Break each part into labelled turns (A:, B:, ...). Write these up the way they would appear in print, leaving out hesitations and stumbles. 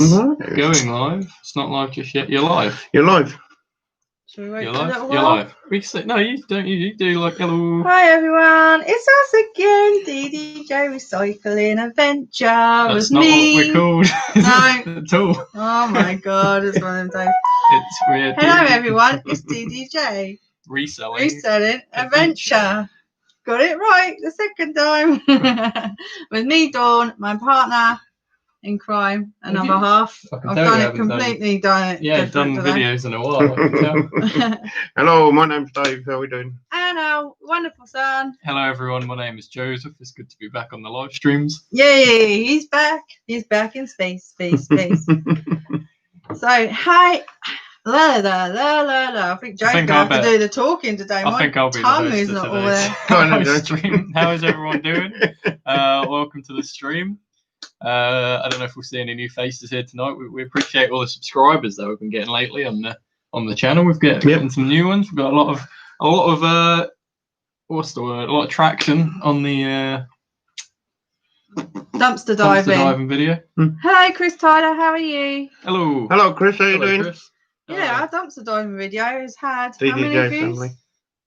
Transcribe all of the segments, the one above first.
A: Going live. It's not live just yet. You're live.
B: You're live.
C: Should we wait
A: You're
C: for a
A: live.
C: little
A: You're
C: while?
A: live. We say, no, you don't. You do like hello.
C: Hi everyone, it's us again, DDJ Recycling Adventure.
A: That's
C: With
A: not
C: me.
A: what we're called.
C: No.
A: At all.
C: Oh my god, it's one of them days.
A: It's weird.
C: Hello everyone, it's DDJ
A: Reselling
C: Adventure. Got it right the second time. With me, Dawn, my partner in crime, another half.
A: I
C: I've done it completely done it.
A: Yeah, done
C: today.
A: videos in a while. I can tell.
B: Hello, my name's Dave. How are we doing?
C: And our wonderful son.
A: Hello everyone. My name is Joseph. It's good to be back on the live streams.
C: Yay, he's back. He's back in space. So, hi. La la la la la. I think Joe's going to have to do the talking today.
A: I think I'll be the host
C: is
A: of
C: not all there.
A: How is everyone doing? Welcome to the stream. I don't know if we'll see any new faces here tonight. We appreciate all the subscribers that we've been getting lately on the channel. We've getting some new ones. We've got a lot of what's the word? A lot of traction on the
C: dumpster diving
A: video.
C: Hello, Chris Tyler. How are you?
B: Hello, Chris. How are you doing?
A: Chris.
C: Yeah, our dumpster diving video has had
B: DDJ
C: how many views?
B: family.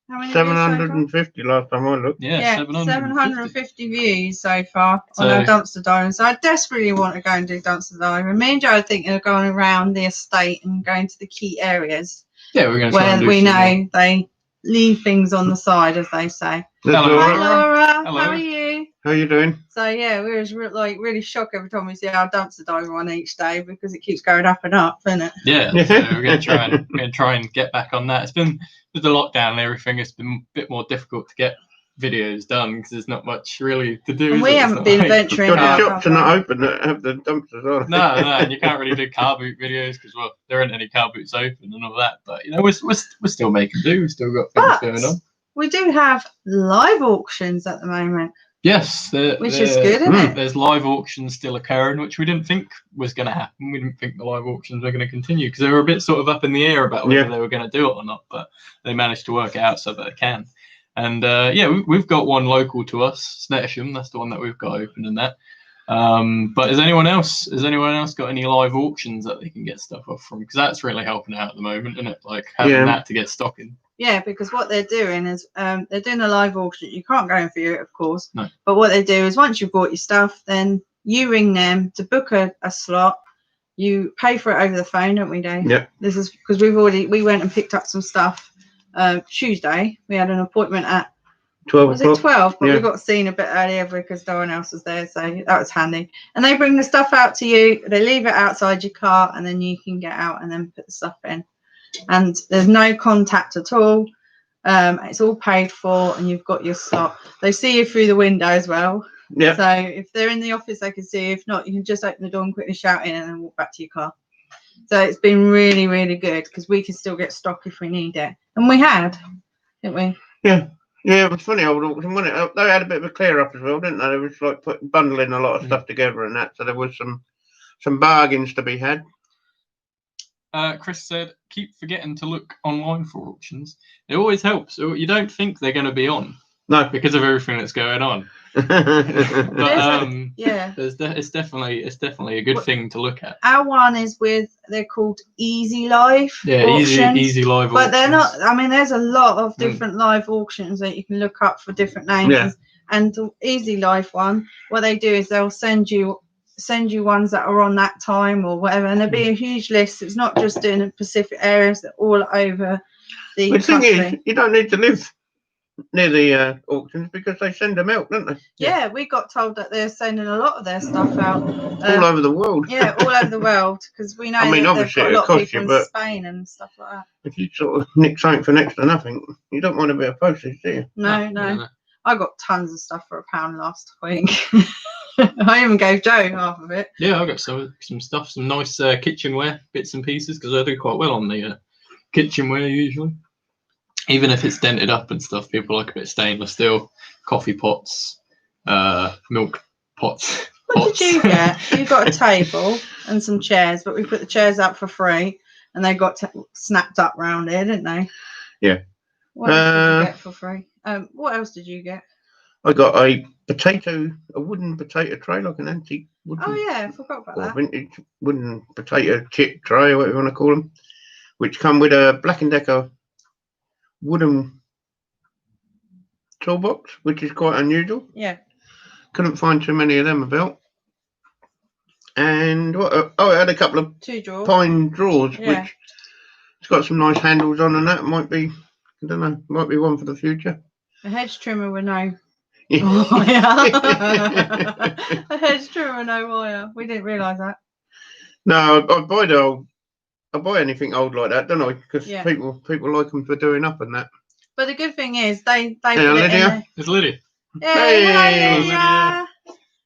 C: How many
B: 750 last time I looked.
C: Yeah, 750 views so far on our dumpster diving. So I desperately want to go and do dumpster diving. Me and Joe are thinking of going around the estate and going to the key areas.
A: Yeah, we're going to
C: where we know they leave things on the side, as they say.
B: Hello,
C: Hi, Laura.
A: Hello.
C: How are you?
B: How are you doing?
C: So yeah, we was really shocked every time we see our dumpster diver on each day because it keeps going up and up, isn't it?
A: Yeah, so we're going to try and get back on that. It's been with the lockdown and everything. It's been a bit more difficult to get videos done because there's not much really to do.
C: And we haven't been venturing out.
B: The shops are not open that have the dumpsters on.
A: No, and you can't really do car boot videos because there aren't any car boots open and all that. But we're still making do. We've still got things going on. We
C: do have live auctions at the moment.
A: Yes,
C: which is good, isn't it?
A: There's live auctions still occurring, which we didn't think was going to happen. We didn't think the live auctions were going to continue because they were a bit sort of up in the air about whether they were going to do it or not. But they managed to work it out so that they can. And we've got one local to us, Snettisham. That's the one that we've got open and that. But has anyone else got any live auctions that they can get stuff off from? Because that's really helping out at the moment, isn't it? Like having that to get stock in. Yeah,
C: because what they're doing is they're doing a live auction. You can't go and view it, of course.
A: No.
C: But what they do is once you've bought your stuff, then you ring them to book a slot. You pay for it over the phone, don't we, Dave?
B: Yeah.
C: This is because we went and picked up some stuff Tuesday. We had an appointment at
B: 12
C: was it 12? But
B: yeah.
C: we got seen a bit earlier because no one else was there, so that was handy. And they bring the stuff out to you. They leave it outside your car, and then you can get out and then put the stuff in. And there's no contact at all. It's all paid for, and you've got your slot. They see you through the window as well.
B: Yeah.
C: So if they're in the office, they can see you. If not, you can just open the door and quickly shout in, and then walk back to your car. So it's been really, really good because we can still get stock if we need it, and we had, didn't we?
B: Yeah. Yeah, it was funny. They had a bit of a clear up as well, didn't they? They was like bundling a lot of stuff together and that. So there was some bargains to be had.
A: Chris said, keep forgetting to look online for auctions. It always helps. You don't think they're going to be on.
B: No.
A: Because of everything that's going on. But it's definitely a good thing to look at.
C: Our one is they're called Easy Live.
A: Yeah,
C: auctions,
A: easy live
C: but
A: auctions.
C: they're not. I mean, there's a lot of different live auctions that you can look up for different names.
B: Yeah.
C: And the Easy Live one, what they do is they'll send you ones that are on that time or whatever, and there'll be a huge list. It's not just in the Pacific areas; they're all over the country.
B: The thing is, you don't need to live near the auctions because they send them out, don't they?
C: Yeah, we got told that they're sending a lot of their stuff out
B: all over the world.
C: Yeah, all over the world because we know. I mean, obviously, they've got a lot of people in Spain and stuff like that.
B: If you sort of nick something for next to nothing, you don't want a bit of postage, do you?
C: No. I got tons of stuff for £1 last week. I even gave Joe half of it.
A: Yeah, I got some stuff, some nice kitchenware bits and pieces because I do quite well on the kitchenware usually. Even if it's dented up and stuff, people like a bit of stainless steel, coffee pots, milk pots.
C: What did you get? You got a table and some chairs, but we put the chairs up for free, and they got snapped up round here, didn't they?
B: Yeah.
C: What else did you get for free? What else did you get?
B: I got a wooden potato tray, like an antique wooden.
C: Oh yeah, I forgot about
B: Or
C: that.
B: vintage wooden potato chip tray, or whatever you want to call them, which come with a Black & Decker wooden toolbox, which is quite unusual.
C: Yeah.
B: Couldn't find too many of them about. And what? I had a couple of
C: 2 drawers.
B: pine drawers,
C: Yeah.
B: which it's got some nice handles on, and that might be, I don't know, might be one for the future.
C: A hedge trimmer with no wire. A hedge trimmer with no wire. We didn't realise that.
B: No, I buy anything old like that, don't I? Because
C: Yeah.
B: people like them for doing up and that.
C: But the good thing is they
B: Hey,
C: put it in
B: Lydia.
C: there.
A: It's Lydia.
C: Hey, hello,
B: Hey.
C: Lydia.
A: How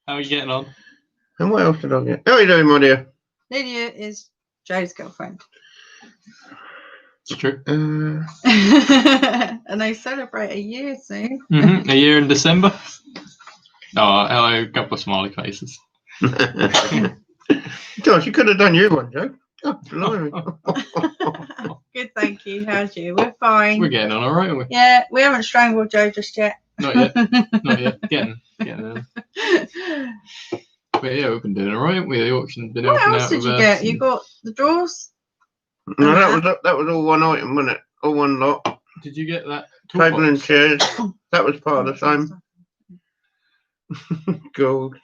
A: are you getting on?
B: And what else did I get? How are you doing, my dear?
C: Lydia is Joe's girlfriend.
A: It's true.
C: And they celebrate a year soon.
A: A year in December. Oh, hello, a couple of smiley faces.
B: Gosh, you could have done you one, Joe. Oh, blimey.
C: Good, thank you. How's you? We're fine.
A: We're getting on all right, aren't we?
C: Yeah, we haven't strangled Joe just yet.
A: Not yet. Not yet. Getting there. But yeah, we've been doing all right, haven't we? The auction's been
C: What
A: helping
C: else
A: out
C: did
A: with
C: you get? You got the drawers?
B: No, that was all one item, wasn't it? All one lot.
A: Did you get that?
B: Table and
A: toolbox?
B: chairs. That was part of the same. Gold.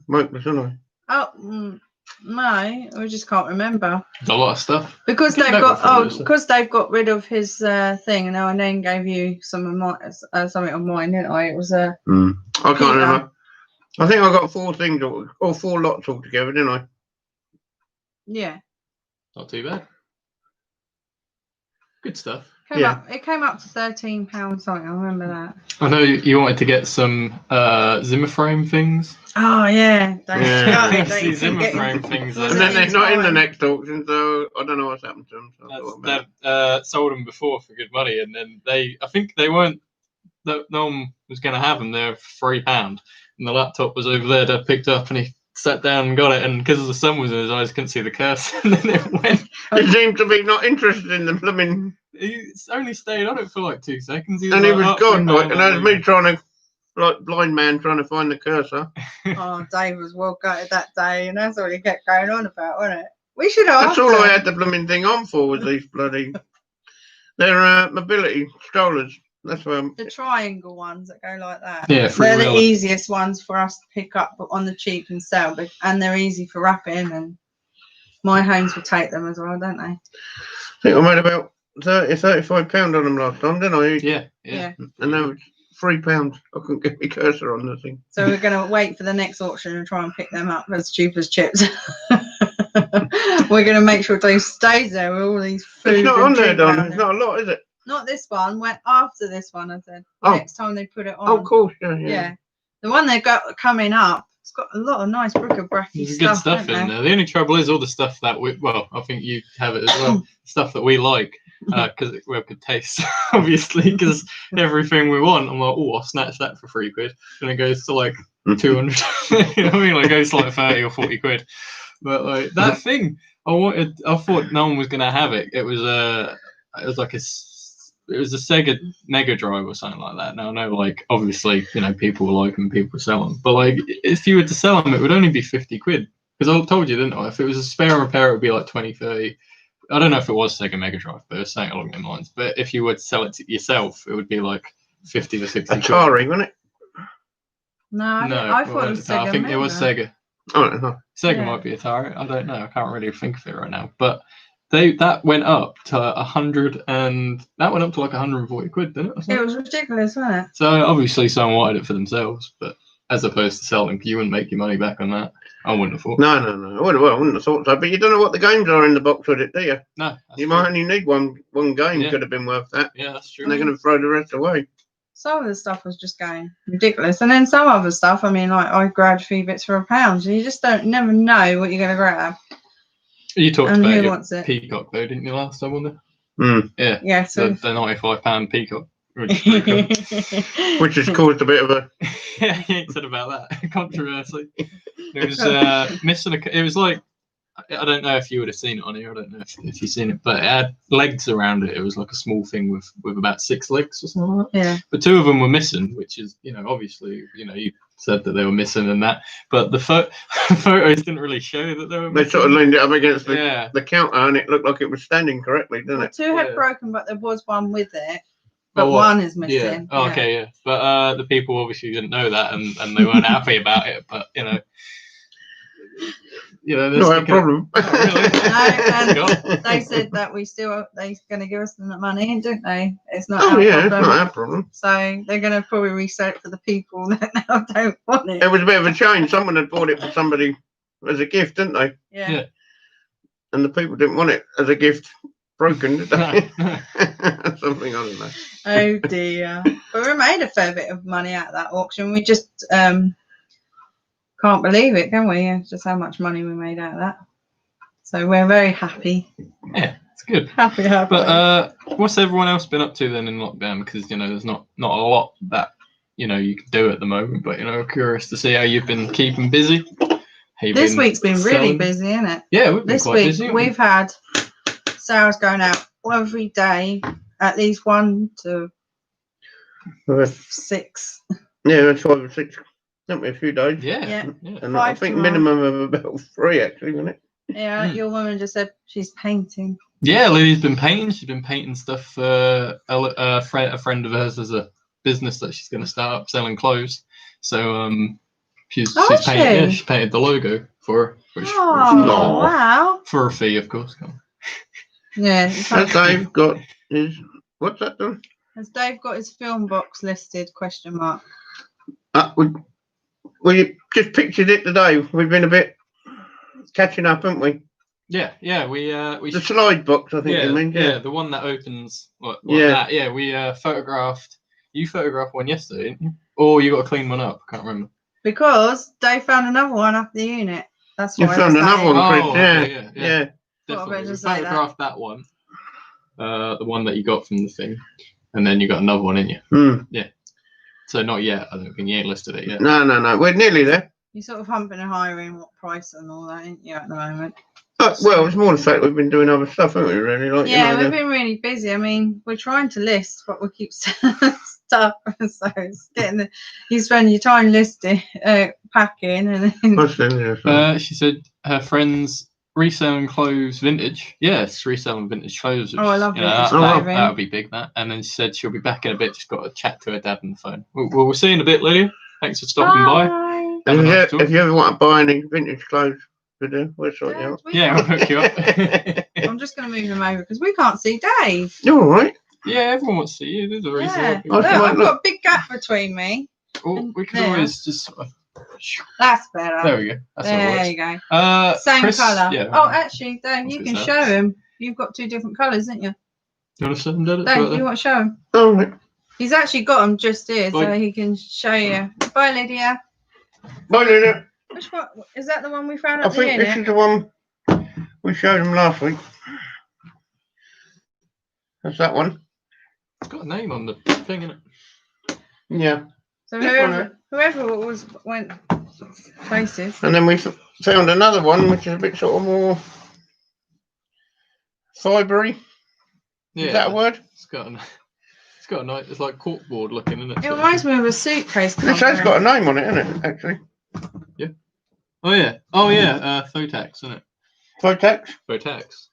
B: Smokeless, isn't I?
C: Oh, no, we just can't remember.
A: There's a lot of stuff.
C: Because
A: Get
C: they've
A: that
C: got
A: one for Melissa.
C: because they've got rid of his thing, and I then gave you some of my something of mine, didn't I? It was a
B: I can't
C: Peter.
B: remember. I think I got 4 things, or 4 lots altogether, didn't I?
C: yeah.
A: Not too bad. Good stuff.
C: It came up to £13 something. I remember that.
A: I know you wanted to get some Zimmer frame things.
C: Oh yeah,
A: See Zimmer frame things.
B: And then they're not in the next auction, so I don't know what's happened to them. So I thought about it.
A: They've sold them before for good money, and then I think they weren't. No one was going to have them. They're £3, and the laptop was over there. Dad picked up, and he sat down and got it. And because the sun was in his eyes, couldn't see the cursor. And then it went.
B: He seemed to be not interested in the blooming.
A: He only stayed on it for like 2 seconds.
B: And he was gone,
A: £3,
B: and that was me trying to, like, blind man trying to find the cursor.
C: Oh, Dave was well gutted that day, and that's all he kept going on about, wasn't it? We should have.
B: That's all I had the blooming thing on for, was these bloody. They're mobility strollers. That's where
C: the triangle ones that go like that.
A: Yeah,
C: they're the
A: freewheeler.
C: easiest ones for us to pick up on the cheap and sell, and they're easy for wrapping. And my homes will take them as well, don't they?
B: I think I made about £35 on them last time, didn't I?
A: Yeah.
B: And that was £3. I couldn't get my cursor on the thing.
C: So we're going to wait for the next auction and try and pick them up as cheap as chips. We're going to make sure Dave stays there with all these food.
B: It's not
C: and
B: on there,
C: drink
B: Don.
C: down
B: It's
C: there.
B: not a lot, is it?
C: Not this one. Went after this one. I said
B: Oh.
C: next time they put it on.
B: Oh, of course, yeah.
C: Yeah. The one they got coming up. It's got a lot of nice bric-a-bracy
A: There's
C: stuff.
A: good stuff in there. The only trouble is all the stuff that I think you have it as well. Stuff that we like, because we have good taste, obviously. Because everything we want, I'm like, oh, I'll snatch that for £3, and it goes to like 200. You know what I mean? Like, it goes to like 30 or 40 quid. But like that thing, I thought no one was gonna have it. It was a Sega Mega Drive or something like that. Now I know, like, obviously, you know, people will like them, people sell them, but like, if you were to sell them, it would only be 50 quid. Because I told you, didn't I? If it was a spare and repair, it would be like 20, 30. I don't know if it was Sega Mega Drive, but it was something along those lines. But if you were to sell it to yourself, it would be like 50 to 60 quid.
B: Atari, wasn't it?
C: No, I thought it was Sega.
A: I think it was Sega.
B: Oh, no.
A: Sega might be Atari. I don't know. I can't really think of it right now. But that went up to 100, and that went up to like 140 quid, didn't it?
C: It was ridiculous, wasn't it?
A: So obviously someone wanted it for themselves, but as opposed to selling, you wouldn't make your money back on that. I wouldn't have thought.
B: No. I wouldn't have thought so. But you don't know what the games are in the box with it, do you?
A: No.
B: You might only need one game.
A: Yeah.
B: Could have been worth that.
A: Yeah, that's true.
B: And they're going to throw the rest away.
C: Some of the stuff was just going ridiculous, and then some other stuff. I mean, like I grabbed a few bits for £1, and you just never know what you're going to grab.
A: You talked
C: And
A: about
C: who
A: your
C: wants it?
A: Peacock though, didn't you, last time on there?
B: Mm.
A: Yeah.
C: Yeah. So.
A: The £95 Peacock. Which is pretty cool.
B: Which has caused a bit of a.
A: Yeah, he ain't said about that. Controversy. It was missing it was like I don't know if you would have seen it on here. I don't know if you've seen it, but it had legs around it. It was like a small thing with about 6 legs or something like that.
C: Yeah.
A: But 2 of them were missing, which is, obviously, you said that they were missing and that. But the photos didn't really show that they were missing.
B: They sort of leaned it up against the counter, and it looked like it was standing correctly, didn't it?
C: 2 had broken, but there was one with it. But one is missing.
A: Yeah. Oh, okay, yeah. But the people obviously didn't know that, and they weren't happy about it. But
B: no problem.
C: And they said that they're going to give us the money, don't they? It's not.
B: It's not our problem.
C: So they're going to probably resell it for the people that now don't want it.
B: It was a bit of a change. Someone had bought it for somebody as a gift, didn't they?
C: Yeah.
B: And the people didn't want it as a gift. Broken, did they? Something, I don't know.
C: Oh dear. But we made a fair bit of money out of that auction. We just can't believe it, can we? Just how much money we made out of that. So we're very happy.
A: Yeah, it's good.
C: Happy.
A: But what's everyone else been up to then in lockdown? Because there's not a lot that you can do at the moment. But curious to see how you've been keeping busy.
C: This week's been really busy, isn't it?
A: Yeah, we've been quite busy.
C: This week we've had sales going out every day, at least 1 to 6.
B: Yeah, that's 5 or 6. Haven't we, a few days?
C: Yeah.
B: And I think minimum of about 3, actually, wasn't it?
C: Yeah, your woman just said she's painting.
A: Yeah, Lily's been painting. She's been painting stuff for a friend of hers has a business that she's going to start up selling clothes. So she's painted. Yeah, she painted the logo for her.
C: Wow!
A: For a fee, of course.
C: Yeah.
B: Has Dave got his? What's that done?
C: Has Dave got his film box listed? ?
B: We just pictured it today. We've been a bit catching up, haven't we?
A: Yeah. We
B: the slide box, I think you mean.
A: Yeah, the one that opens. That. Yeah, we photographed. You photographed one yesterday, didn't you? Or you got to clean one up? I can't remember.
C: Because Dave found another one up the unit. That's why.
B: You found another one, Chris.
A: Yeah. Definitely. We photographed that one. The one that you got from the thing, and then you got another one in you. Yeah. So not yet. I don't think you ain't listed it yet.
B: No. We're nearly there.
C: You're sort of humping and hiring what price and all that, ain't you, at the moment?
B: Well, it's more the fact we've been doing other stuff, haven't we? Really,
C: we've been really busy. I mean, we're trying to list, but we keep selling stuff, so it's getting you spend your time listing, packing, and then.
A: She said her friends reselling clothes vintage. Yes, reselling vintage clothes.
C: I love vintage clothing.
A: That would be big. That, and then she said she'll be back in a bit. She's got to chat to her dad on the phone. We'll see you in a bit, Lydia. Thanks for stopping by.
B: If you ever want to buy any vintage clothes, we'll sort you out.
A: Yeah, we'll hook you up.
C: I'm just going to move him over because we can't see Dave.
B: You're all right.
A: Yeah, everyone wants to see you. There's a reason.
C: Yeah. I've got a big gap between me.
A: Oh, we can always just.
C: That's better.
A: There we go.
C: There you go. Same colour.
A: Yeah,
C: oh, actually, Dave, you can show him. You've got 2 different colours, haven't you?
A: You want to show him, Dad?
C: Dave, you want to show him?
B: All right.
C: He's actually got them just here, so he can show you. Bye, Lydia.
B: Bye, Lydia.
C: Which one? Is that the one we found at the
B: unit? I think this is the one we showed him last week. That's that one.
A: It's got a name on the thing, isn't it?
B: Yeah.
C: So whoever went places.
B: And then we found another one, which is a bit sort of more fibery.
A: Yeah.
B: Is that a word?
A: It's got a nice. It's like corkboard looking, isn't it?
C: It reminds me of a suitcase.
B: This has got a name on it, isn't it? Actually.
A: Yeah. Oh yeah. Photax, isn't it?
B: Photax.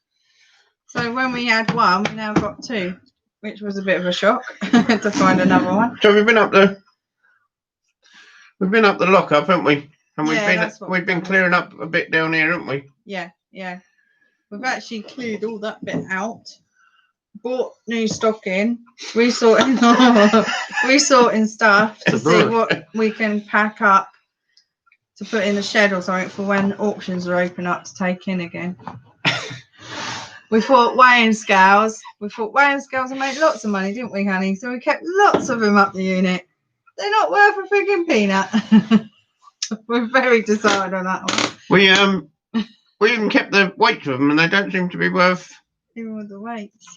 C: So when we had one, we now got 2, which was a bit of a shock to find another one.
B: So we've been up the lockup, haven't we? And we've been clearing up a bit down here, haven't we?
C: Yeah. We've actually cleared all that bit out. Bought new stock in, resorting stuff to see what we can pack up to put in the shed or something for when auctions are open up to take in again. We thought weighing scales and made lots of money, didn't we, honey? So we kept lots of them up the unit. They're not worth a frigging peanut. We're very decided on that one.
B: We even kept the weights of them, and they don't seem to be worth.
C: Even with the weights.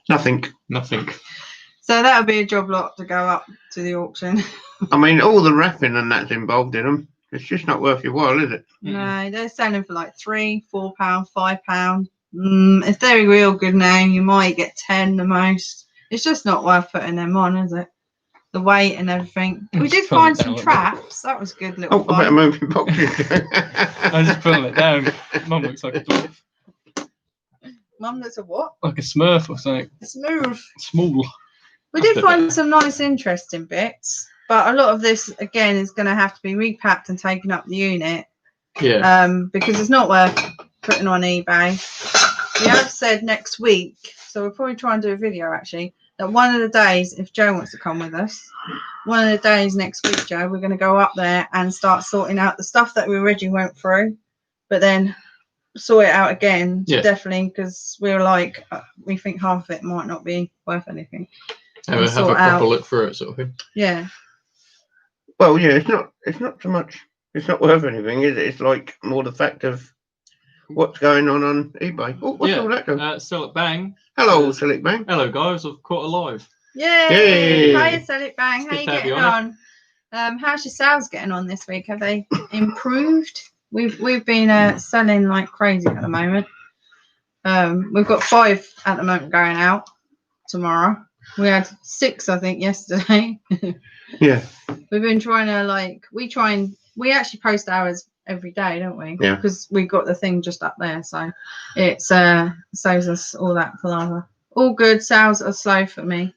B: Nothing.
C: So that would be a job lot to go up to the auction.
B: I mean, all the wrapping and that's involved in them. It's just not worth your while, is it?
C: No, they're selling for like £3, £4, £5. If they're a real good name, you might get 10 the most. It's just not worth putting them on, is it? The weight and everything. We did find some traps. That was good little
B: I better move your boxes.
A: I'm just pulling it down. Mum looks like a dwarf.
C: Mum looks a what?
A: Like a Smurf or something.
C: Smooth.
A: Small.
C: We did find some nice, interesting bits, but a lot of this again is going to have to be repacked and taken up the unit.
A: Yeah.
C: Because it's not worth putting on eBay. We have said next week, so we'll probably try and do a video actually. That one of the days, if Joe wants to come with us, one of the days next week, Joe, we're going to go up there and start sorting out the stuff that we originally went through, but then sort it out again, definitely, because we were like, we think half of it might not be worth anything.
A: Have a proper look through it, sort of thing.
C: Yeah.
B: Well, yeah, it's not so much. It's not worth anything, is it? It's like more the fact of what's going on eBay. Oh, what's all that doing?
A: Sell it bang.
B: Hello, Sell It Bang.
A: Hello, guys. I've caught alive.
C: Yay! Hi, Sell It Bang. How
A: Good
C: you
A: to have
C: getting
A: you on
C: How's your sales getting on this week? Have they improved? We've been selling like crazy at the moment. We've got 5 at the moment going out tomorrow. We had 6, I think, yesterday.
B: Yeah.
C: We've been trying to we actually post ours every day, don't we?
B: Yeah.
C: Because we got the thing just up there, so it saves us all that palaver. All good. Sales are slow for me.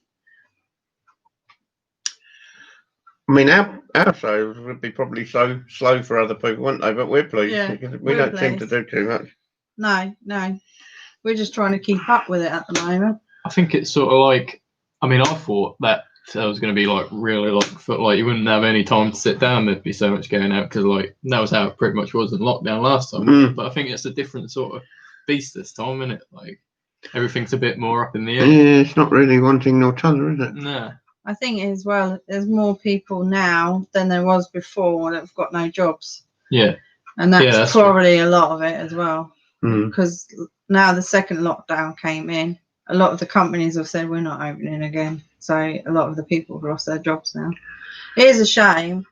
B: I mean, our sales would be probably so slow for other people, wouldn't they? But we're pleased because we don't seem to do too much.
C: No. We're just trying to keep up with it at the moment.
A: I think it's sort of like, I mean, I thought that was going to be like really like you wouldn't have any time to sit down. There'd be so much going out because like that was how it pretty much was in lockdown last time. But I think it's a different sort of beast this time, isn't it? Like everything's a bit more up in the air.
B: Yeah, it's not really one thing nor t'other, is it?
A: No.
C: I think as well, there's more people now than there was before that have got no jobs.
A: Yeah.
C: And that's probably a lot of it as well. Because now the second lockdown came in, a lot of the companies have said we're not opening again. So a lot of the people have lost their jobs now. It is a shame,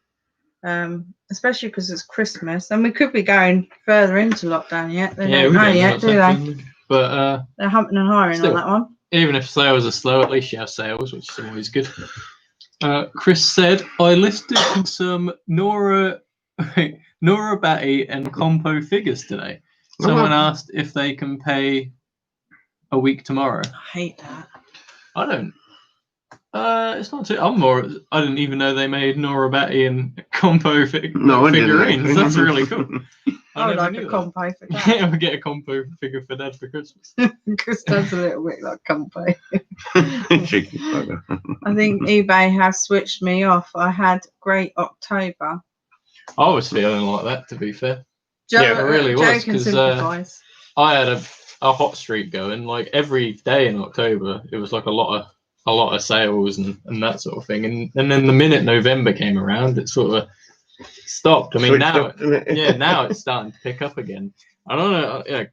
C: especially because it's Christmas and we could be going further into lockdown yet. They don't know yet, do they?
A: But
C: they're humping and hiring on that one.
A: Even if sales are slow, at least you have sales, which is always good. Chris said, I listed some Nora Batty and Compo figures today. Someone asked if they can pay a week tomorrow.
C: I hate that.
A: I don't. It's not too. I didn't even know they made Nora Batty and Compo figurines. That's really cool.
C: I would like a Compo for Dad.
A: Yeah, we'll get a Compo figure for Dad for Christmas.
C: Because Dad's a little bit like Compo. I think eBay has switched me off. I had great October.
A: I was feeling like that, to be fair. It really was, because I had a hot streak going. Like every day in October, it was like a lot of sales and that sort of thing. And then the minute November came around, it sort of stopped. I mean, now it's starting to pick up again. I don't know,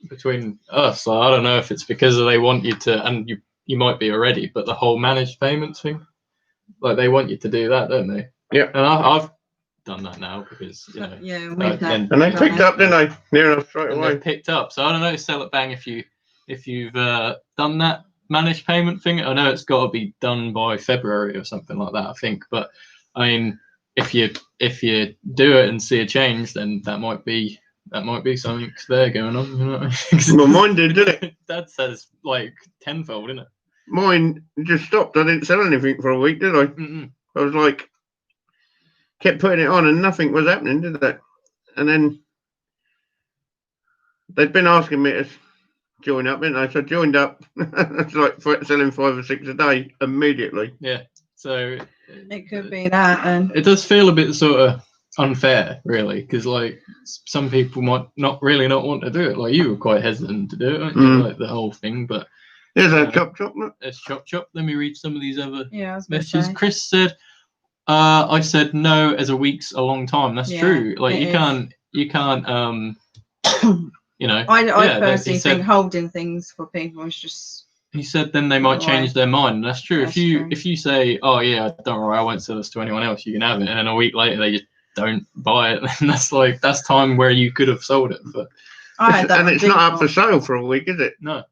A: between us, I don't know if it's because they want you to, and you might be already, but the whole managed payments thing, like they want you to do that, don't they?
B: Yeah.
A: And I've done that now because
B: and they picked up, didn't they? Near enough straight away.
A: They picked up. So I don't know, Sell It Bang, if you've done that managed payment thing. I know it's got to be done by February or something like that, I think. But I mean, if you do it and see a change, then that might be something there going on. You know what I mean?
B: Well, mine did it?
A: Dad says like tenfold, isn't it?
B: Mine just stopped. I didn't sell anything for a week, did I?
A: Mm-mm.
B: I was like, kept putting it on and nothing was happening, did that? And then they'd been asking me to join up, didn't they? So I joined up. It's like selling 5 or 6 a day immediately.
A: Yeah. So
C: it could be that, and
A: it does feel a bit sort of unfair, really, because like some people might not want to do it. Like you were quite hesitant to do it, weren't you? Like the whole thing, but
B: there's a chop.
A: There's chop. Let me read some of these other
C: messages.
A: Chris said, I said no, as a week's a long time. That's true. Like you can't you know.
C: I personally think holding things for people is just.
A: He said then they might change their mind. That's true. If you say, oh yeah, don't worry, I won't sell this to anyone else, you can have it, and then a week later they just don't buy it, then that's time where you could have sold it. But
B: and it's not up for sale for a week, is it?
A: No.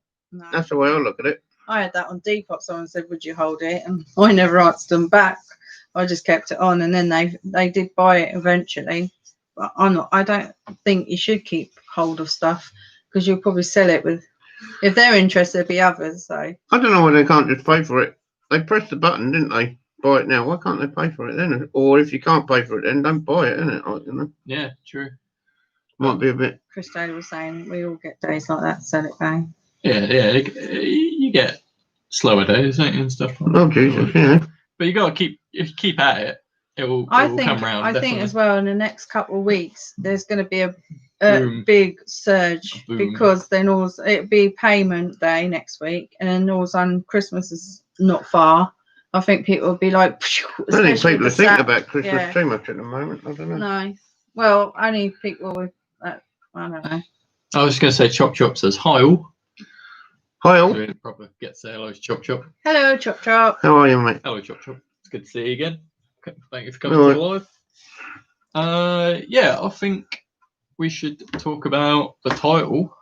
B: That's the way I look at it.
C: I had that on Depop. Someone said, "Would you hold it?" And I never answered them back. I just kept it on, and then they did buy it eventually. But I don't think you should keep hold of stuff because you'll probably sell it with. If they're interested, there'll be others. So
B: I don't know why they can't just pay for it. They pressed the button, didn't they? Buy it now. Why can't they pay for it then? Or if you can't pay for it, then don't buy it, isn't it? You know?
A: Yeah, true.
B: Might be a bit.
C: Chris Taylor was saying we all get days like that. Sell it bang.
A: Yeah. You get slower days, don't you, and stuff like that.
B: Oh Jesus, yeah.
A: But you got to keep at it. It will come round.
C: I think as well in the next couple of weeks there's going to be a big surge because then also it'll be payment day next week, and then all of a sudden Christmas is not far. I think people will be like.
B: I don't think people are thinking about Christmas too much at the moment. I don't know.
C: No, well, only people with that. I don't know.
A: I was just going to say, Chop Chop says hi all.
B: Hi all.
A: So proper get say hello, Chop Chop.
C: Hello, Chop Chop.
B: How are you, mate?
A: Hello, Chop Chop. It's good to see you again. Thank you for coming to the live. Yeah, I think we should talk about the title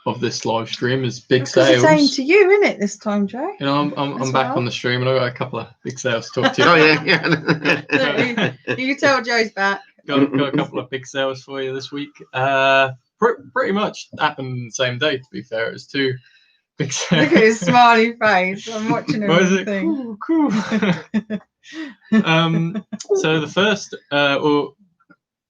A: of this live stream is Big Sales.
C: It's aimed to you, isn't it, this time, Joe?
A: You know, I'm back on the stream and I've got a couple of big sales to talk to you.
B: Oh yeah.
C: You can tell Joe's back.
A: Got a couple of big sales for you this week. Pretty much happened the same day, to be fair. It was two big sales.
C: Look at his smiley face. I'm watching everything.
A: Cool. So the first,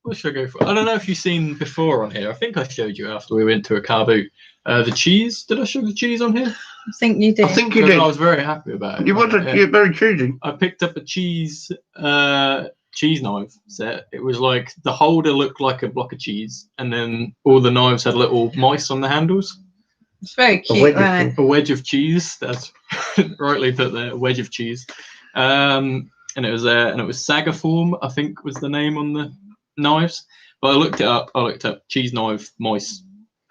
A: what should I go for? I don't know if you've seen before on here. I think I showed you after we went to a car boot. The cheese. Did I show the cheese on here?
C: I think you did.
B: I think you did.
A: I was very happy about it.
B: You're very choosy.
A: I picked up a cheese knife set. It was like the holder looked like a block of cheese, and then all the knives had little mice on the handles.
C: It's very cute,
A: a wedge of cheese. That's rightly put there. A wedge of cheese. And it was there, and it was Sagaform, I think was the name on the knives. But I looked it up. I looked up cheese knife, mice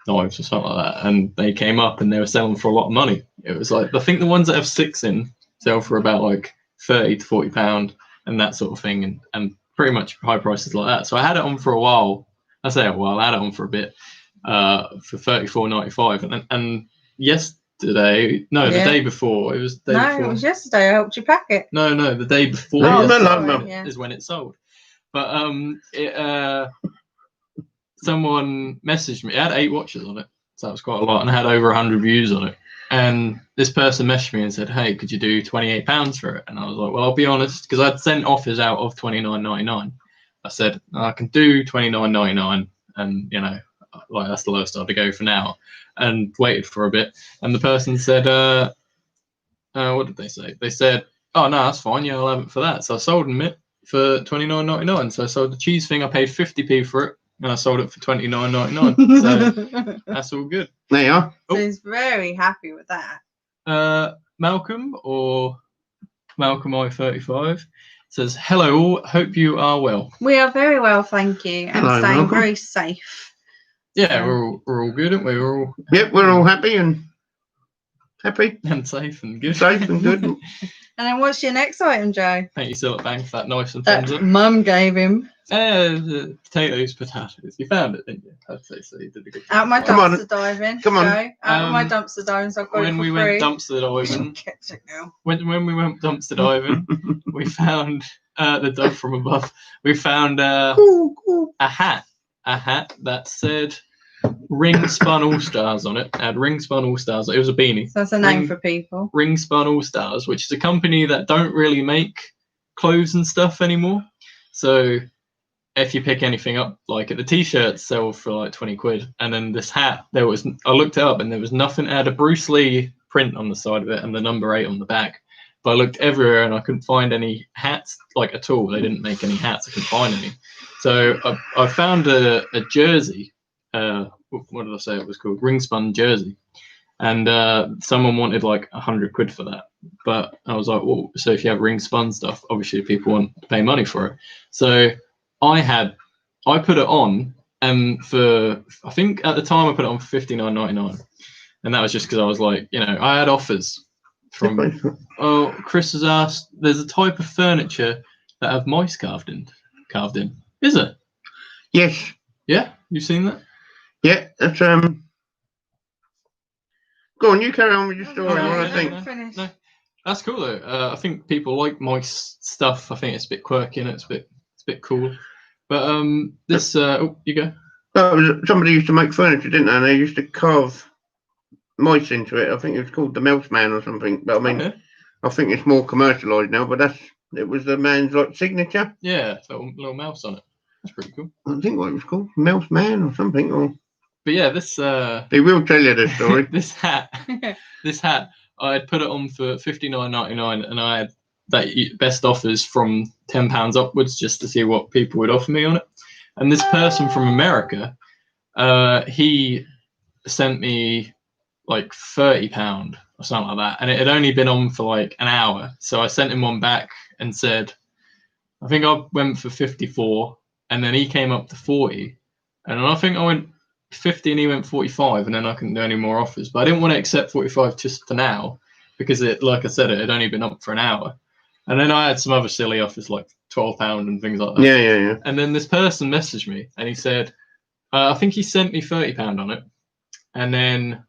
A: knives or something like that, and they came up, and they were selling for a lot of money. It was like, I think the ones that have 6 in sell for about like £30 to £40 and that sort of thing, and pretty much high prices like that. So I had it on for a while. I say a while. I had it on for a bit for $34.95, and yesterday, the day before, it was the day before.
C: It was yesterday. I helped you pack it.
A: No, the day before is when it sold. But someone messaged me. It had 8 watches on it, so that was quite a lot, and it had over 100 views on it. And this person messaged me and said, "Hey, could you do £28 for it?" And I was like, "Well, I'll be honest," because I'd sent offers out of $29.99. I said, "I can do $29.99, and you know, like that's the lowest I'd go for now." And waited for a bit, and the person said, "What did they say?" They said, "Oh no, that's fine. Yeah, I'll have it for that." So I sold them it for $29.99. So I sold the cheese thing. I paid 50p for it, and I sold it for $29.99. So that's all good.
B: There you are.
C: So he's very happy with that.
A: Malcolm I35 says, "Hello all. Hope you are well."
C: We are very well, thank you, and
B: Hello,
C: staying
B: Malcolm.
C: very safe.
A: Yeah, we're all good, aren't we? We're all
B: we're all happy and
A: safe and good.
B: Safe and good.
C: And then what's your next item, Joe?
A: Thank you, Silk Bang, for that nice and
C: That
A: thumbs up.
C: Mum gave him.
A: The potatoes. You found it, didn't you? I'd say so. You did a good job.
C: Out my dumpster diving.
B: Come on.
C: Joe. Out of my dumpster diving, so I've got
A: when
C: it for
A: we
C: free.
A: went dumpster diving,
C: Catch it now.
A: when we went dumpster diving, we found the dove from above. We found a hat that said Ring Spun All Stars on it. It had Ring Spun All Stars. It was a beanie.
C: So that's a name for people.
A: Ring Spun All Stars, which is a company that don't really make clothes and stuff anymore. So if you pick anything up, like the t-shirts sell for like 20 quid, and then this hat, I looked it up and there was nothing. It had a Bruce Lee print on the side of it and the number 8 on the back. But I looked everywhere and I couldn't find any hats like at all. They didn't make any hats. I couldn't find any. So I found a jersey. What did I say it was called? Ring spun jersey. And someone wanted like 100 quid for that. But I was like, well, so if you have ring spun stuff, obviously people want to pay money for it. So I put it on, and I think at the time I put it on for $59.99. And that was just because I was like, you know, I had offers from, Chris has asked, there's a type of furniture that have mice carved in. Is it?
B: Yes.
A: Yeah, you've seen that?
B: Yeah, that's Go on, you carry on with your story.
C: No,
B: I think.
A: No. That's cool though. I think people like my stuff. I think it's a bit quirky and it's a bit cool. But this you go.
B: Somebody used to make furniture, didn't they? And they used to carve mice into it. I think it was called the Mouse Man or something. But I mean, I think it's more commercialised now. But it was the man's like signature.
A: Yeah, little mouse on it. That's pretty cool.
B: I think what it was called, Mouse Man or something.
A: But yeah, this
B: they will tell you this story.
A: this hat, I had put it on for $59.99, and I had that best offers from £10 upwards just to see what people would offer me on it. And this person from America, he sent me like £30 or something like that, and it had only been on for like an hour. So I sent him one back and said, I think I went for 54, and then he came up to 40, and I think I went 50 and he went 45, and then I couldn't do any more offers. But I didn't want to accept 45 just for now because it, like I said, it had only been up for an hour. And then I had some other silly offers like £12 and things like that.
B: Yeah.
A: And then this person messaged me and he said, I think he sent me £30 on it. And then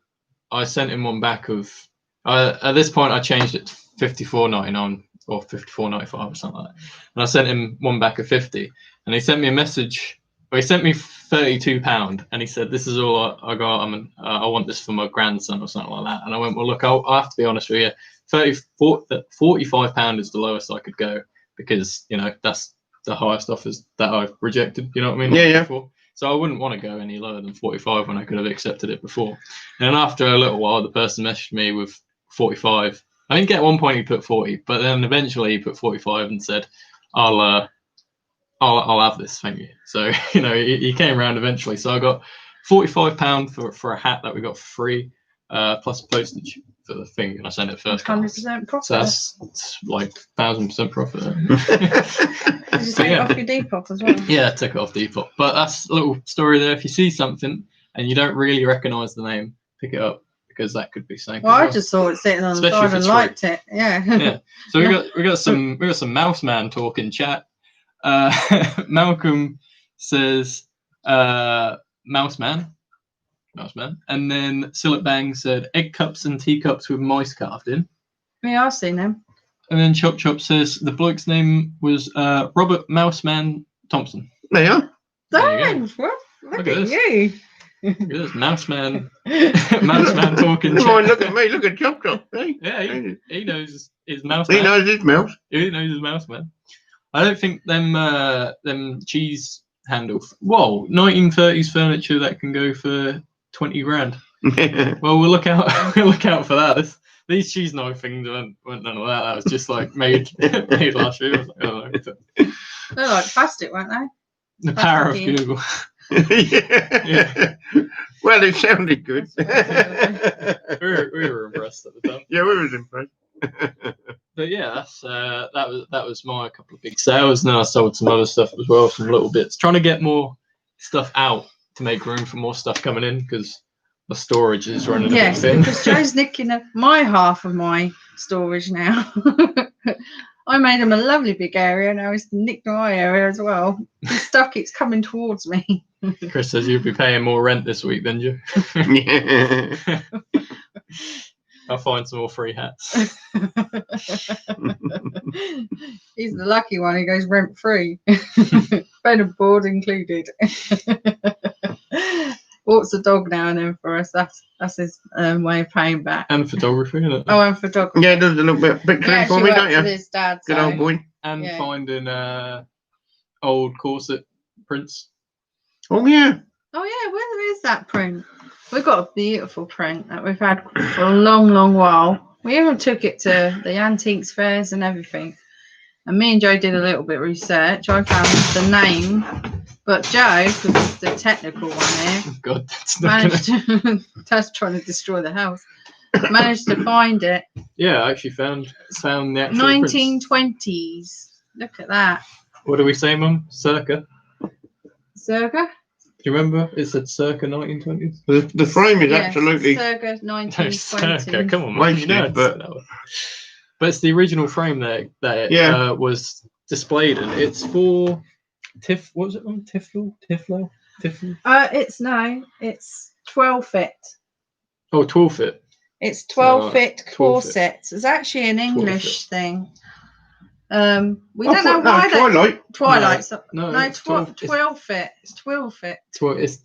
A: I sent him one back of, at this point I changed it to $54.99 or $54.95 or something like that. And I sent him one back of 50. And he sent me a message. Well, he sent me £32 and he said, this is all I got. I want this for my grandson or something like that. And I went, well, look, I'll have to be honest with you. £45 is the lowest I could go because, you know, that's the highest offers that I've rejected. You know what I mean?
B: Yeah.
A: Before. So I wouldn't want to go any lower than 45 when I could have accepted it before. And then after a little while, the person messaged me with 45. I think at one point he put 40, but then eventually he put 45 and said, I'll have this, thank you. So, you know, he came around eventually. So I got £45 for a hat that we got for free, plus postage for the thing, and I sent it first.
C: 100% profit.
A: So that's like 1,000% profit.
C: Did you take it off your Depop as well?
A: Yeah, I took it off Depop. But that's a little story there. If you see something and you don't really recognise the name, pick it up because that could be something.
C: Well, I just saw it sitting on the side and liked it. Yeah.
A: Yeah. So we got some Mouse Man talk in chat. Malcolm says Mouse Man, and then Sillet Bang said egg cups and teacups with mice carved in.
C: Yeah, I've seen them.
A: And then Chop Chop says the bloke's name was Robert Mouseman Thompson.
B: There you are.
C: Thanks. Well, look at you.
A: Look at this Mouseman talking.
B: Come on, look at me. Look at Chop Chop. Hey.
A: Yeah, he knows his mouse.
B: He knows his mouse.
A: He knows his mouse, man. I don't think them cheese handles. Whoa, 1930s furniture that can go for 20 grand. Well, we'll look out for that. These cheese knife things weren't none of that. That was just like made last year. I don't know.
C: They're like plastic, weren't they?
A: The power of Google.
B: Yeah. Well, it sounded good.
A: we were impressed at the time.
B: Yeah, we was impressed.
A: But yeah, that's that was my couple of big sales, and then I sold some other stuff as well, some little bits, trying to get more stuff out to make room for more stuff coming in because the storage is running a bit thin.
C: Because Joe's nicking my half of my storage now. I made him a lovely big area, now he's nicked my area as well. His stuff keeps coming towards me.
A: Chris says you'll be paying more rent this week than you.
B: Yeah.
A: I'll find some more free hats.
C: He's the lucky one. He goes rent free. Bed and board included. Walks the dog now and then for us. That's his way of paying back.
A: And photography, isn't it?
C: Oh, and photography.
B: Yeah, does a little bit of picturing for me, don't you?
C: His dad,
B: good old boy.
A: And finding old corset prints.
B: Oh yeah.
C: Oh yeah, where is that print? We've got a beautiful print that we've had for a long, long while. We even took it to the antiques fairs and everything. And me and Joe did a little bit of research. I found the name, but Joe, because it's the technical one here,
A: God,
C: that's trying to destroy the house. Managed to find it.
A: Yeah, I actually found the actual
C: 1920s.
A: prints.
C: Look at that.
A: What do we say, Mum? Circa?
C: Circa?
A: Do you remember? It said circa 1920s.
B: The frame is absolutely
C: circa 1920s.
A: Circa, come on,
B: wasted,
A: man. But it's the original frame that was displayed in. It's for What was it on? Tiflo?
C: It's 12 fit.
A: Oh, 12 fit.
C: It's 12
A: No,
C: fit
A: 12
C: corsets. It's actually an
A: 12
C: English thing. We
B: I
C: don't know
B: thought-
C: why
B: no, Twilight.
C: No,
A: it's 12.
C: 12 fit. It's 12 fit.
A: It's TWILFRIT.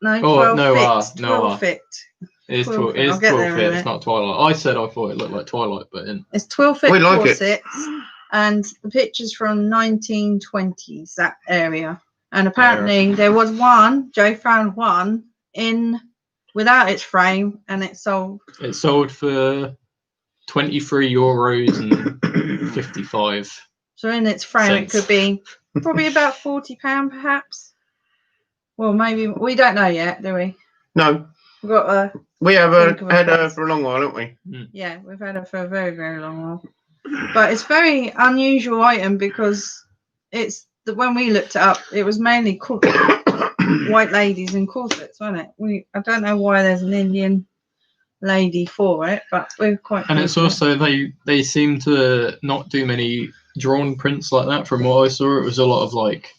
C: No,
A: Oh,
C: 12
A: no
C: fit.
A: R, no
C: 12
A: R.
C: fit.
A: It is
C: 12
A: 12.
C: fit.
A: It is
C: I'll get
A: 12
C: there in a
A: fit. It's
C: minute.
A: not Twilight. I said I thought it looked like Twilight, but in
C: It's 12 fit
B: We like it.
C: corsets, and the picture's from 1920s, that area. And apparently there was one. Joe found one in without its frame, and it sold.
A: It sold for €23 and 55.
C: So in its frame,
A: Cents.
C: it could be probably about £40, perhaps. Well, maybe we don't know yet, do we?
B: No,
C: We've got
B: we have
C: Think of a
B: had her
C: price.
B: for a long while, haven't we?
C: yeah, we've had her for a very, very long while. But it's a very unusual item because it's when we looked it up, it was mainly white ladies in corsets, wasn't it? I don't know why there's an Indian lady for it, but we're quite.
A: And it's
C: pleased with
A: also they seem to not do many drawn prints like that. From what I saw, it was a lot of like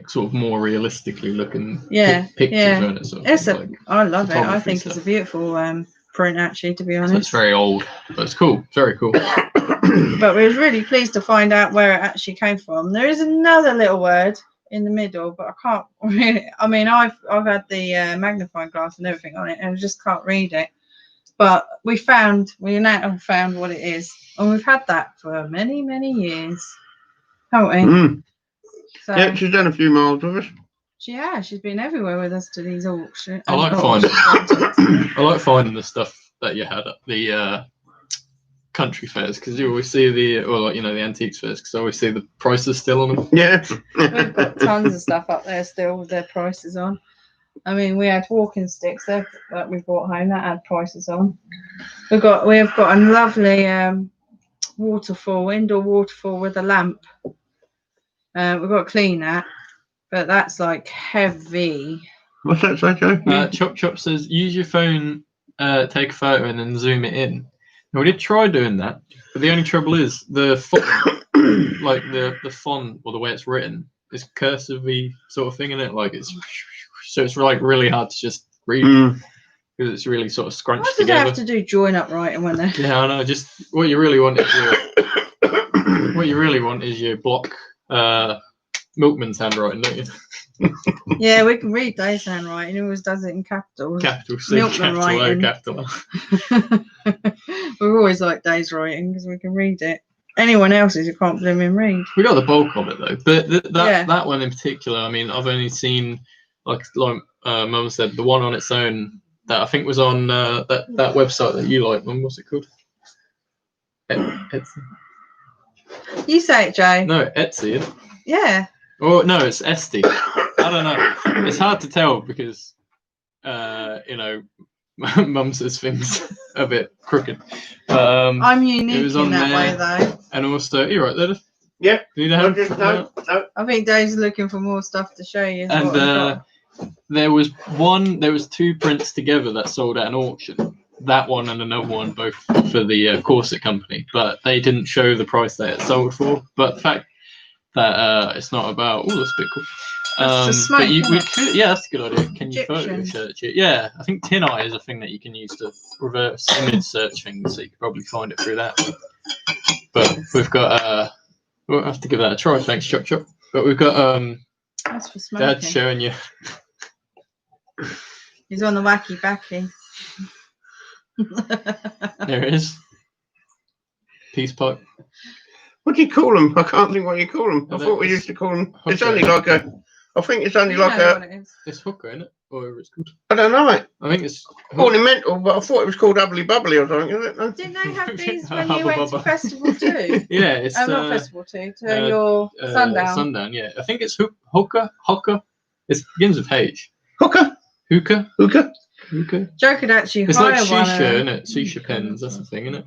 A: sort of more realistically looking pictures.
C: yeah.
A: On it, sort of
C: It's
A: thing, like
C: I love it. I
A: photography
C: think
A: stuff.
C: it's a beautiful print, actually, to be honest.
A: So it's very old, but it's cool. Very cool.
C: But we was really pleased to find out where it actually came from. There is another little word in the middle, but I can't really. I mean, I've had the magnifying glass and everything on it, and I just can't read it. But we now found what it is, and we've had that for many, many years, haven't we?
B: Mm.
C: So
B: Yeah, she's done a few miles with us.
C: she's been everywhere with us to these auctions.
A: I like finding the stuff that you had at the country fairs, because you always see the antiques fairs, because I always see the prices still on them.
B: Yeah.
C: We've got tons of stuff up there still with their prices on. I mean, we had walking sticks there that we brought home that had prices on. We have got a lovely indoor waterfall with a lamp. We've got to clean that, but that's like heavy.
B: What's that say, Joe?
A: Chop says use your phone, take a photo, and then zoom it in. Now, we did try doing that, but the only trouble is the font, like the font or the way it's written is cursively sort of thing in it, like it's like really hard to just read because it's really sort of scrunched
C: Why do they
A: together.
C: have to do join up writing when they?
A: Yeah, I know. Just what you really want is your block milkman's handwriting, don't you?
C: Yeah, we can read Dave's handwriting. He always does it in capitals.
A: Capital C,
C: Milkman
A: capital O,
C: writing.
A: capital O.
C: We've always liked Dave's writing because we can read it. Anyone else's, you can't bloom and read.
A: We got the bulk of it though, but
C: Yeah.
A: that one in particular, I mean, I've only seen like Mum said, the one on its own that I think was on that website that you like. Mum, what's it called? Etsy.
C: You say it, Joe.
A: No, Etsy. Isn't it?
C: Yeah.
A: Oh no, it's Etsy. I don't know. It's hard to tell because Mum says things a bit crooked.
C: I'm unique
A: was
C: in
A: on
C: that way,
A: there.
C: though.
A: And also, you're right there.
B: Yeah.
A: You need a hand?
B: No.
C: I think Dave's looking for more stuff to show you.
A: And there was two prints together that sold at an auction. That one and another one, both for the corset company, but they didn't show the price that it sold for. But the fact that it's not about, oh, that's a bit cool.
C: Smoke,
A: but we could, yeah, that's a good idea. Can you photo
C: Egyptian.
A: search it? Yeah, I think Tin Eye is a thing that you can use to reverse image search things, so you could probably find it through that. But we've got we'll have to give that a try. Thanks, Chop Chop. But we've got
C: That's for smoking.
A: Dad showing you.
C: He's on the wacky backy.
A: There it is. Peace pipe.
B: What do you call them? I can't think what you call them. I thought we used to call them. It's only like a. I think it's only like a.
C: It is.
A: It's hooker, isn't it? Or whatever it's called.
B: I don't know, mate.
A: I think it's
B: Ornamental, but I thought it was called Ubbly Bubbly or something, isn't it? No?
C: Didn't they have these when
A: Hubba
C: you went to
A: bubba.
C: Festival 2?
A: Yeah, it's
C: Not Festival 2, to your Sundown.
A: Sundown, yeah. I think it's hooker. It begins with H.
B: Hooker.
A: Hookah.
C: Joe could actually
A: It's
C: hire
A: like
C: one.
A: shisha, isn't it? Shisha pens, that's the thing, isn't it?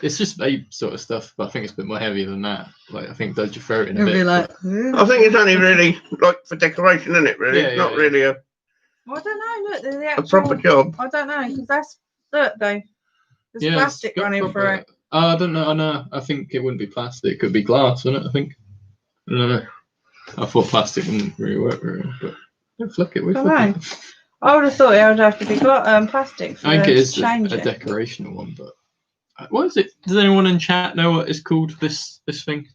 A: It's just vape sort of stuff, but I think it's a bit more heavy than that. Like, I think does your throat in a
C: You'll
A: bit.
C: be like,
B: I think it's only really like for decoration, isn't it? Really,
A: Yeah,
B: it's not
A: yeah.
B: really a
C: well, I don't know. Look, there's the
B: a
C: actual.
B: proper job.
C: I don't know because look, Dave. There's
A: Yeah,
C: plastic
A: it's got
C: running
A: proper-
C: through it.
A: I don't know. I know. I think it wouldn't be plastic. It could be glass, wouldn't it? I think. I don't know. I thought plastic wouldn't really work very well, but don't flick it. We
C: I
A: flick
C: know.
A: it.
C: I would have thought it would have to be plastic for
A: I think it is a
C: change it.
A: decorational one, but what is it? Does anyone in chat know what it's called? This thing?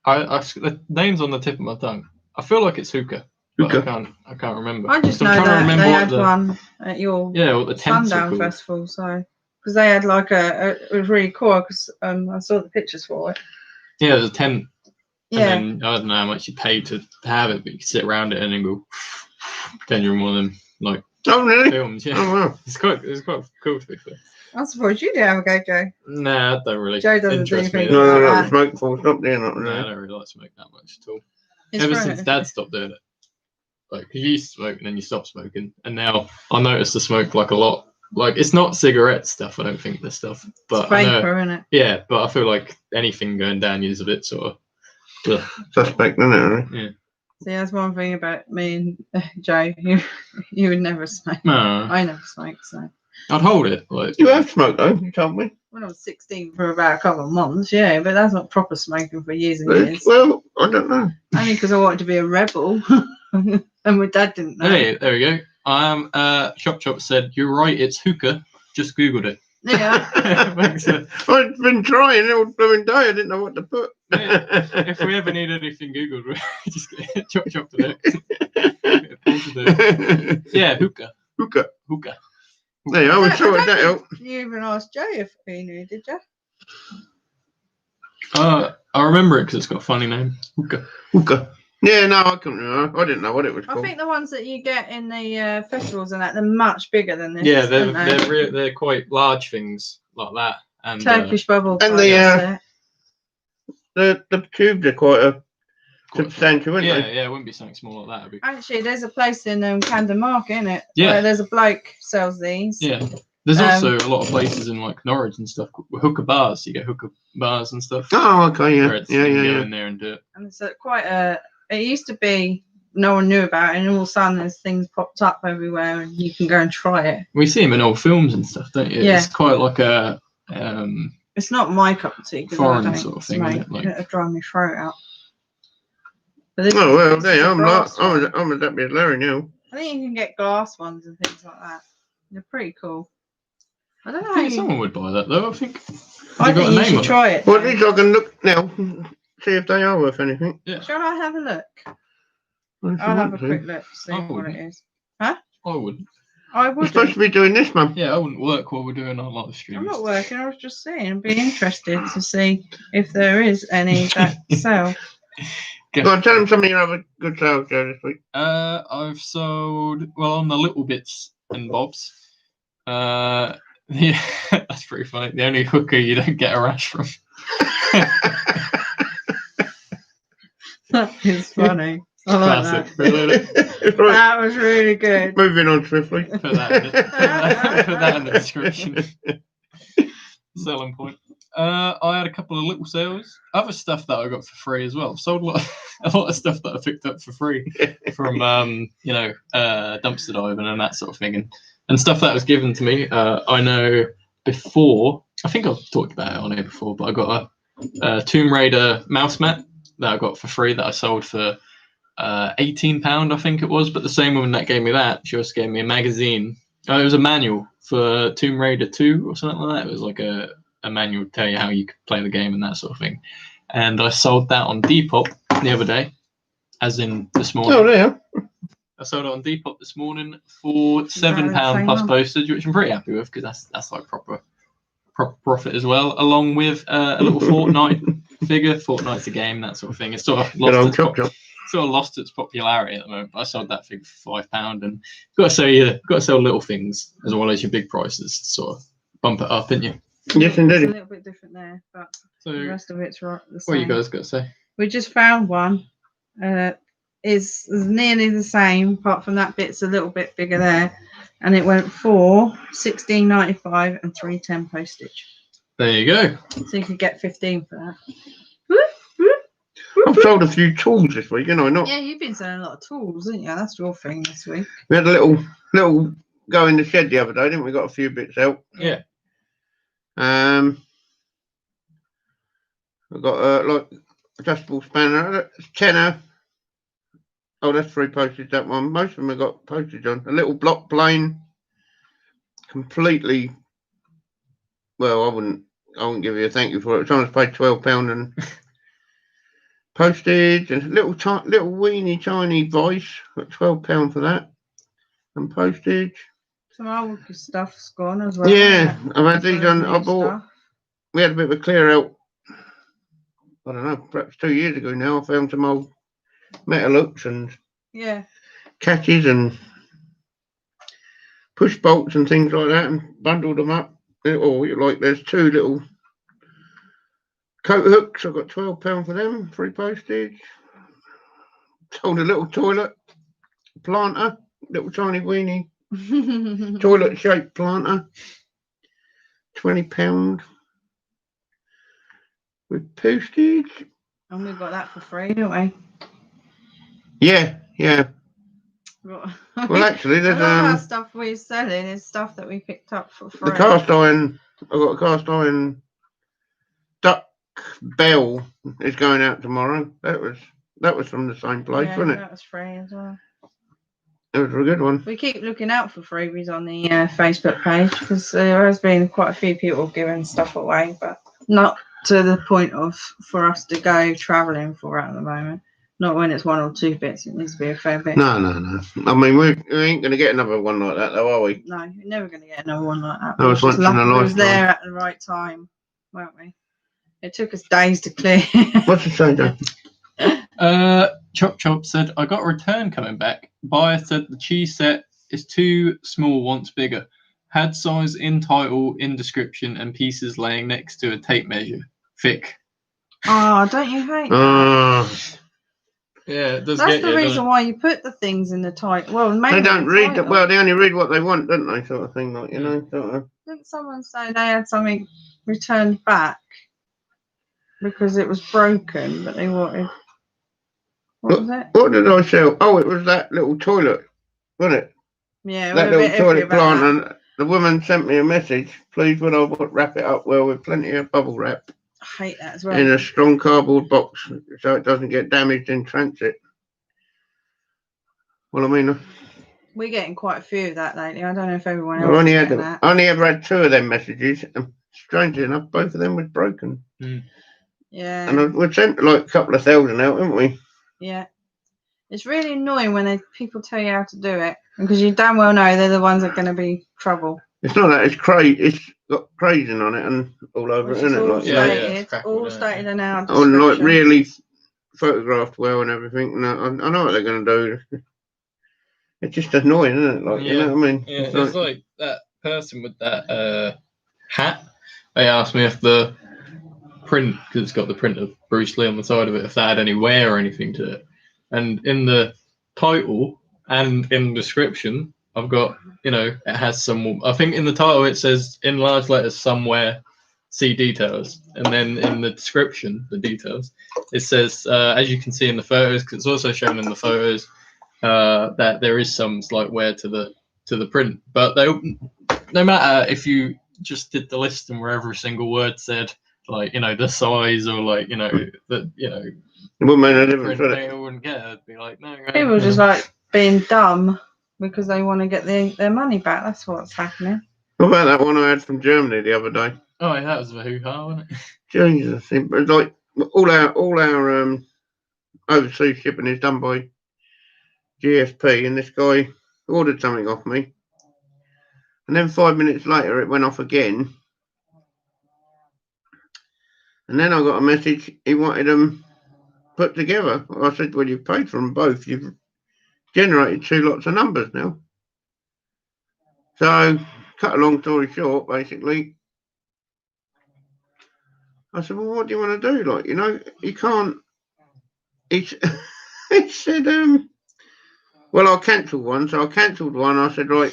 A: The name's on the tip of my tongue. I feel like it's hookah, but I can't remember.
C: I just
A: So
C: know
A: I'm trying to
C: that
A: remember
C: they
A: what
C: had
A: the
C: one at your
A: what the tents are
C: Sundown
A: called.
C: Festival, so because they had like it was really cool because I saw the pictures for it.
A: Yeah, there's a tent.
C: Yeah.
A: And then I don't know how much you pay to have it, but you can sit around it and then go. Then you're in one of them like
B: really?
A: films. Yeah,
B: Oh wow.
A: It's quite cool to be fair.
C: I'm surprised you didn't have a go, Joe.
A: Nah, I don't really.
C: Joe doesn't do
A: interest me.
C: things
B: No,
C: like
B: no,
C: that.
B: smoke full stop there, not
A: No,
B: really.
A: I don't really like smoke that much at all.
C: His
A: Ever
C: friend-
A: since Dad stopped doing it, like 'cause you used to smoke and then you stopped smoking, and now I notice the smoke like a lot. Like it's not cigarette stuff, I don't think this stuff, but
C: It's
A: I know,
C: vapor, isn't it?
A: yeah, but I feel like anything going down you is a bit sort of. Ugh.
B: Suspect, isn't it? Really?
A: Yeah.
C: See, that's one thing about me and Joe. You would never smoke.
A: No,
C: I never smoke, so.
A: I'd hold it. Like
B: You have smoked though. You told me.
C: When I was 16 for about a couple of months, yeah, but that's not proper smoking for years and years.
B: Well, I don't know.
C: Only because I wanted to be a rebel, and my dad didn't know.
A: Hey, there we go. Chop said, "You're right, it's hookah." Just googled it.
C: Yeah.
A: Makes sense.
B: I've been trying all blooming day. I didn't know what to put.
A: Yeah. If we ever need anything googled, we just get chop to it. Yeah, hookah.
B: Hookah. There you are. We sorted that out.
C: You even asked Joe if he knew, did you?
A: I remember it because it's got a funny name.
B: Hookah. Yeah, no, I couldn't remember. I didn't know what it was
C: I
B: called.
C: think the ones that you get in the festivals and that, they're much bigger than this.
A: Yeah,
C: aren't they?
A: they're quite large things like that. And
C: Turkish bubble.
B: and the tubes are quite substantial, aren't they?
A: Yeah, it wouldn't be something small like that.
C: Actually, there's a place in Camden Market, isn't it?
A: Yeah.
C: Where there's a bloke sells these.
A: Yeah. There's also a lot of places in like Norwich and stuff with hookah bars. You get hookah bars and stuff.
B: Oh, okay, yeah.
A: Where you can go in there and do it.
C: And it's quite a. It used to be no one knew about it, and all of a sudden there's things popped up everywhere, and you can go and try it.
A: We see them in old films and stuff, don't you?
C: Yeah.
A: It's quite like a
C: It's not my cup of tea because I
A: foreign
C: don't
A: sort of thing,
C: smoke.
A: isn't it? Like-
C: It'll dry my throat out. But this
B: Oh, well,
C: this
B: there
C: is a
B: I'm
C: glass one.
B: as happy as Larry now.
C: I think you can get glass ones and things like that. They're pretty cool. I don't know.
A: I think someone would buy that though. I think.
C: I think you should try it.
B: Well, at least I can look now, see if they are worth anything.
A: Yeah.
C: Shall I have a look?
B: If you
C: I'll have
B: want
C: a
B: to.
C: quick look, see
A: I
C: what
A: wouldn't.
C: it is.
A: I wouldn't.
C: I
B: We're
C: would.
B: supposed to be doing this, Mum.
A: Yeah, I wouldn't work while we're doing our live streams.
C: I'm not working. I was just saying. I'd be interested to see if there is any that sell.
B: Go on, tell them some of your other good sales, Joe, this week.
A: I've sold on the little bits and bobs. Yeah, that's pretty funny. The only hookah you don't get a rash from.
C: That is funny. I like
A: Classic.
C: that.
B: Right,
C: That was really good.
B: moving on swiftly.
A: Put that in the description. Selling point. I had a couple of little sales. Other stuff that I got for free as well. Sold a lot of stuff that I picked up for free from dumpster diving and that sort of thing, and stuff that was given to me. I know before. I think I've talked about it on here before, but I got a Tomb Raider mouse mat that I got for free that I sold for £18, I think it was. But the same woman that gave me that, she also gave me a magazine. It was a manual for Tomb Raider 2 or something like that. It was like a manual to tell you how you could play the game and that sort of thing. And I sold that on Depop the other day, as in this morning.
B: Oh, there.
A: I sold it on Depop this morning for £7
C: same
A: plus
C: one?
A: postage, which I'm pretty happy with because that's like proper profit as well, along with a little Fortnite figure. Fortnite's a game, that sort of thing. It's sort of
B: Good old
A: lost
B: chop.
A: lost its popularity at the moment. But I sold that figure for £5, and got to sell little things as well as your big prices to sort of bump it up, didn't you?
B: Yes,
C: It's a
B: indeed.
C: little bit different there, but the
A: So
C: rest of it's right the
A: what
C: same.
A: you guys got to say?
C: We just found one. Is nearly the same, apart from that bit's a little bit bigger there, and it went for £16.95 and £3.10 postage.
A: There you go.
C: So you could get 15 for that.
B: I've sold a few tools this week, not.
C: Yeah, you've been selling a lot of tools, haven't you? That's your thing this week.
B: We had a little go in the shed the other day, didn't we? Got a few bits out.
A: Yeah.
B: I've got like adjustable spanner, tenner. Oh, that's free postage, that one. Most of them have got postage on. A little block plane, completely. Well, I wouldn't give you a thank you for it. Someone's paid £12 and postage, and a little weeny tiny voice. Got £12 for that, and postage.
C: Some old stuff's gone as well.
B: Yeah, I've had these on. I bought.
C: Stuff.
B: We had a bit of a clear out. I don't know, perhaps 2 years ago now. I found some old metal hooks and catches and push bolts and things like that, and bundled them up. Or like there's 2 little coat hooks. I got £12 for them, free postage. Sold a little toilet planter, little tiny weeny toilet shaped planter, £20 with postage.
C: And we got that for free, didn't we?
B: Yeah.
C: Well,
B: Actually, there's
C: a lot of stuff we're selling is stuff that we picked up for free.
B: The cast iron. I've got a cast iron duck bell is going out tomorrow. That was from the same place, wasn't it?
C: That was free as well.
B: It was a good one.
C: We keep looking out for freebies on the Facebook page because there has been quite a few people giving stuff away, but not to the point of for us to go travelling for at the moment. Not when it's 1 or 2 bits. It needs to be a fair bit.
B: No. I mean, we ain't going to get another one like that, though, are we?
C: No, you're never going to get another one like that.
B: That was once in a lifetime.
C: We was there at the right time, weren't we? It took us days to clear.
B: What's it say, John?
A: Chop said, I got a return coming back. Buyer said the cheese set is too small, wants bigger. Had size in title, in description, and pieces laying next to a tape measure. Thick.
C: Oh, don't you hate that?
A: Yeah, it does.
C: That's the reason why you put the things in the title. Well, maybe
B: they don't read it. Well, they only read what they want, don't they? Sort of thing, like sort of.
C: Didn't someone say they had something returned back because it was broken, but they wanted? What was it?
B: What did I sell? Oh, it was that little toilet, wasn't it?
C: Yeah,
B: that little toilet plant. And the woman sent me a message. Please, would I wrap it up well with plenty of bubble wrap?
C: I hate that as well.
B: In a strong cardboard box so it doesn't get damaged in transit. Well, I mean,
C: we're getting quite a few of that lately. I don't know if everyone else
B: I only ever had 2 of them messages, and strangely enough, both of them was broken.
C: Yeah.
B: And we sent like a couple of thousand out, haven't we?
C: Yeah. It's really annoying when people tell you how to do it because you damn well know they're the ones that are going to be trouble.
B: It's not that, it's crazy. It's got crazing on it and all over it, isn't it?
C: All
B: like,
C: stated, all stated in our description.
B: And like really photographed well and everything. And I know what they're going to do. It's just annoying, isn't it? Like, you know what I mean?
A: Yeah, it's like that person with that hat. They asked me if the print, because it's got the print of Bruce Lee on the side of it, if that had any wear or anything to it. And in the title and in the description, I've got, it has some, I think in the title it says in large letters somewhere, see details. And then in the description, the details, it says, as you can see in the photos, because it's also shown in the photos, that there is some slight wear to the print. But no matter if you just did the list and where every single word said, like, the size or like, it wouldn't make a difference, would it? Wouldn't get it. It'd be like, no.
C: People just like being dumb because they want to get their money back. That's what's happening.
B: What about that one I had from Germany the other day?
A: Oh, yeah, that was a hoo-ha, wasn't it?
B: Jesus, it's like all our overseas shipping is done by GSP, and this guy ordered something off me, and then 5 minutes later it went off again, and then I got a message he wanted them put together. I said, well, you've paid for them both. You've generated 2 lots of numbers now. So, cut a long story short, basically, I said, well, what do you want to do? Like, you can't. He said, well, I'll cancel one. So I cancelled one. I said, right,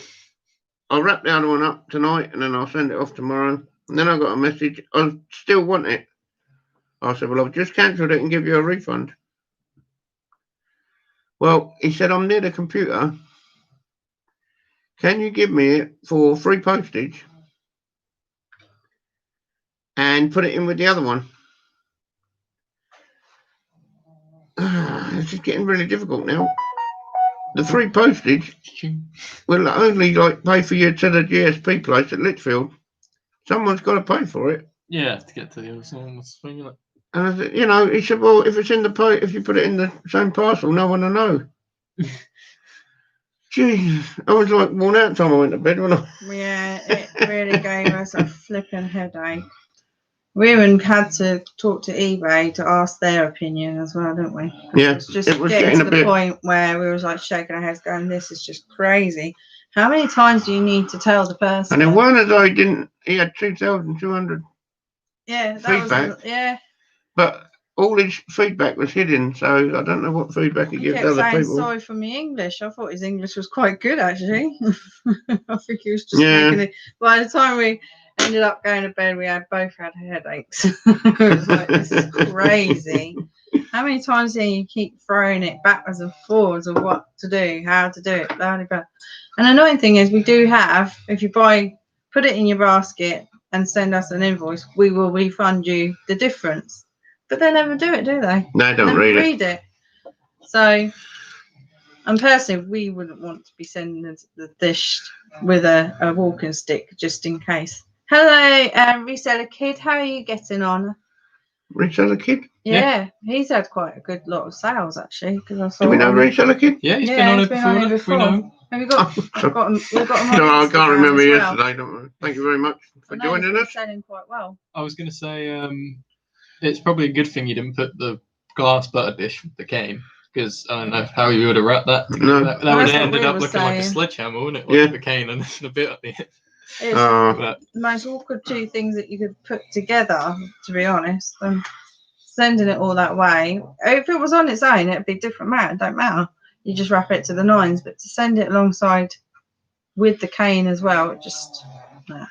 B: I'll wrap the other one up tonight and then I'll send it off tomorrow. And then I got a message, I still want it. I said, well, I've just cancelled it and give you a refund. Well, he said, I'm near the computer. Can you give me it for free postage and put it in with the other one? This is getting really difficult now. The free postage will only like pay for you to the GSP place at Litchfield. Someone's got to pay for it.
A: Yeah, to get to the other side.
B: And I said, you know, he said, well, if it's in the if you put it in the same parcel, no one will know. Jesus, I was like worn out time I went to bed, wasn't I?
C: Yeah, it really gave us a flipping headache. We even had to talk to eBay to ask their opinion as well, didn't we?
B: Yeah,
C: It was just
B: it was
C: getting to
B: getting a
C: the
B: bit-
C: point where we was like shaking our heads going, this is just crazy. How many times do you need to tell the person?
B: And then one of those he had 2,200,
C: Yeah, that
B: feedback.
C: was, yeah.
B: but all his feedback was hidden, so I don't know what feedback he
C: He
B: gives
C: kept
B: other
C: saying
B: people.
C: sorry for me English. I thought his English was quite good actually. I think he was just
B: Yeah.
C: making it. By the time we ended up going to bed, we both had headaches. It was like, this is crazy. How many times do you keep throwing it backwards and forwards of what to do, how to do it, blah, blah, blah. And the annoying thing is we do have, if you put it in your basket and send us an invoice, we will refund you the difference. But they never do it, do they?
B: They don't
C: Never
B: read it.
C: it. So, and personally, we wouldn't want to be sending the dish with a walking stick just in case. Hello, reseller kid. How are you getting on?
B: Reseller Kid?
C: Yeah, he's had quite a good lot of sales actually. Because I saw.
B: Do we know Reseller Kid?
A: Yeah, he's been on
C: he's
A: it
C: been
A: before.
C: on it
A: Look, we know him.
C: Have you got? We've got him on
B: No, I
C: Instagram
B: can't remember
C: as well.
B: yesterday. Don't worry. Thank you very much for
C: I know he's
B: joining
C: been
B: us.
C: selling quite well.
A: I was going to say, it's probably a good thing you didn't put the glass butter dish with the cane, because I don't know how you would have wrapped that.
B: No.
A: That
C: Well,
A: would
C: that's
A: have
C: what
A: ended
C: we
A: up
C: were
A: looking like a
C: saying.
A: sledgehammer, wouldn't it? Like
B: Yeah.
A: the cane and then a bit at the end.
C: It's
A: But
C: the most awkward two things that you could put together, to be honest. Sending it all that way. If it was on its own, it'd be different matter. It don't matter. You just wrap it to the nines. But to send it alongside with the cane as well, it just. Nah.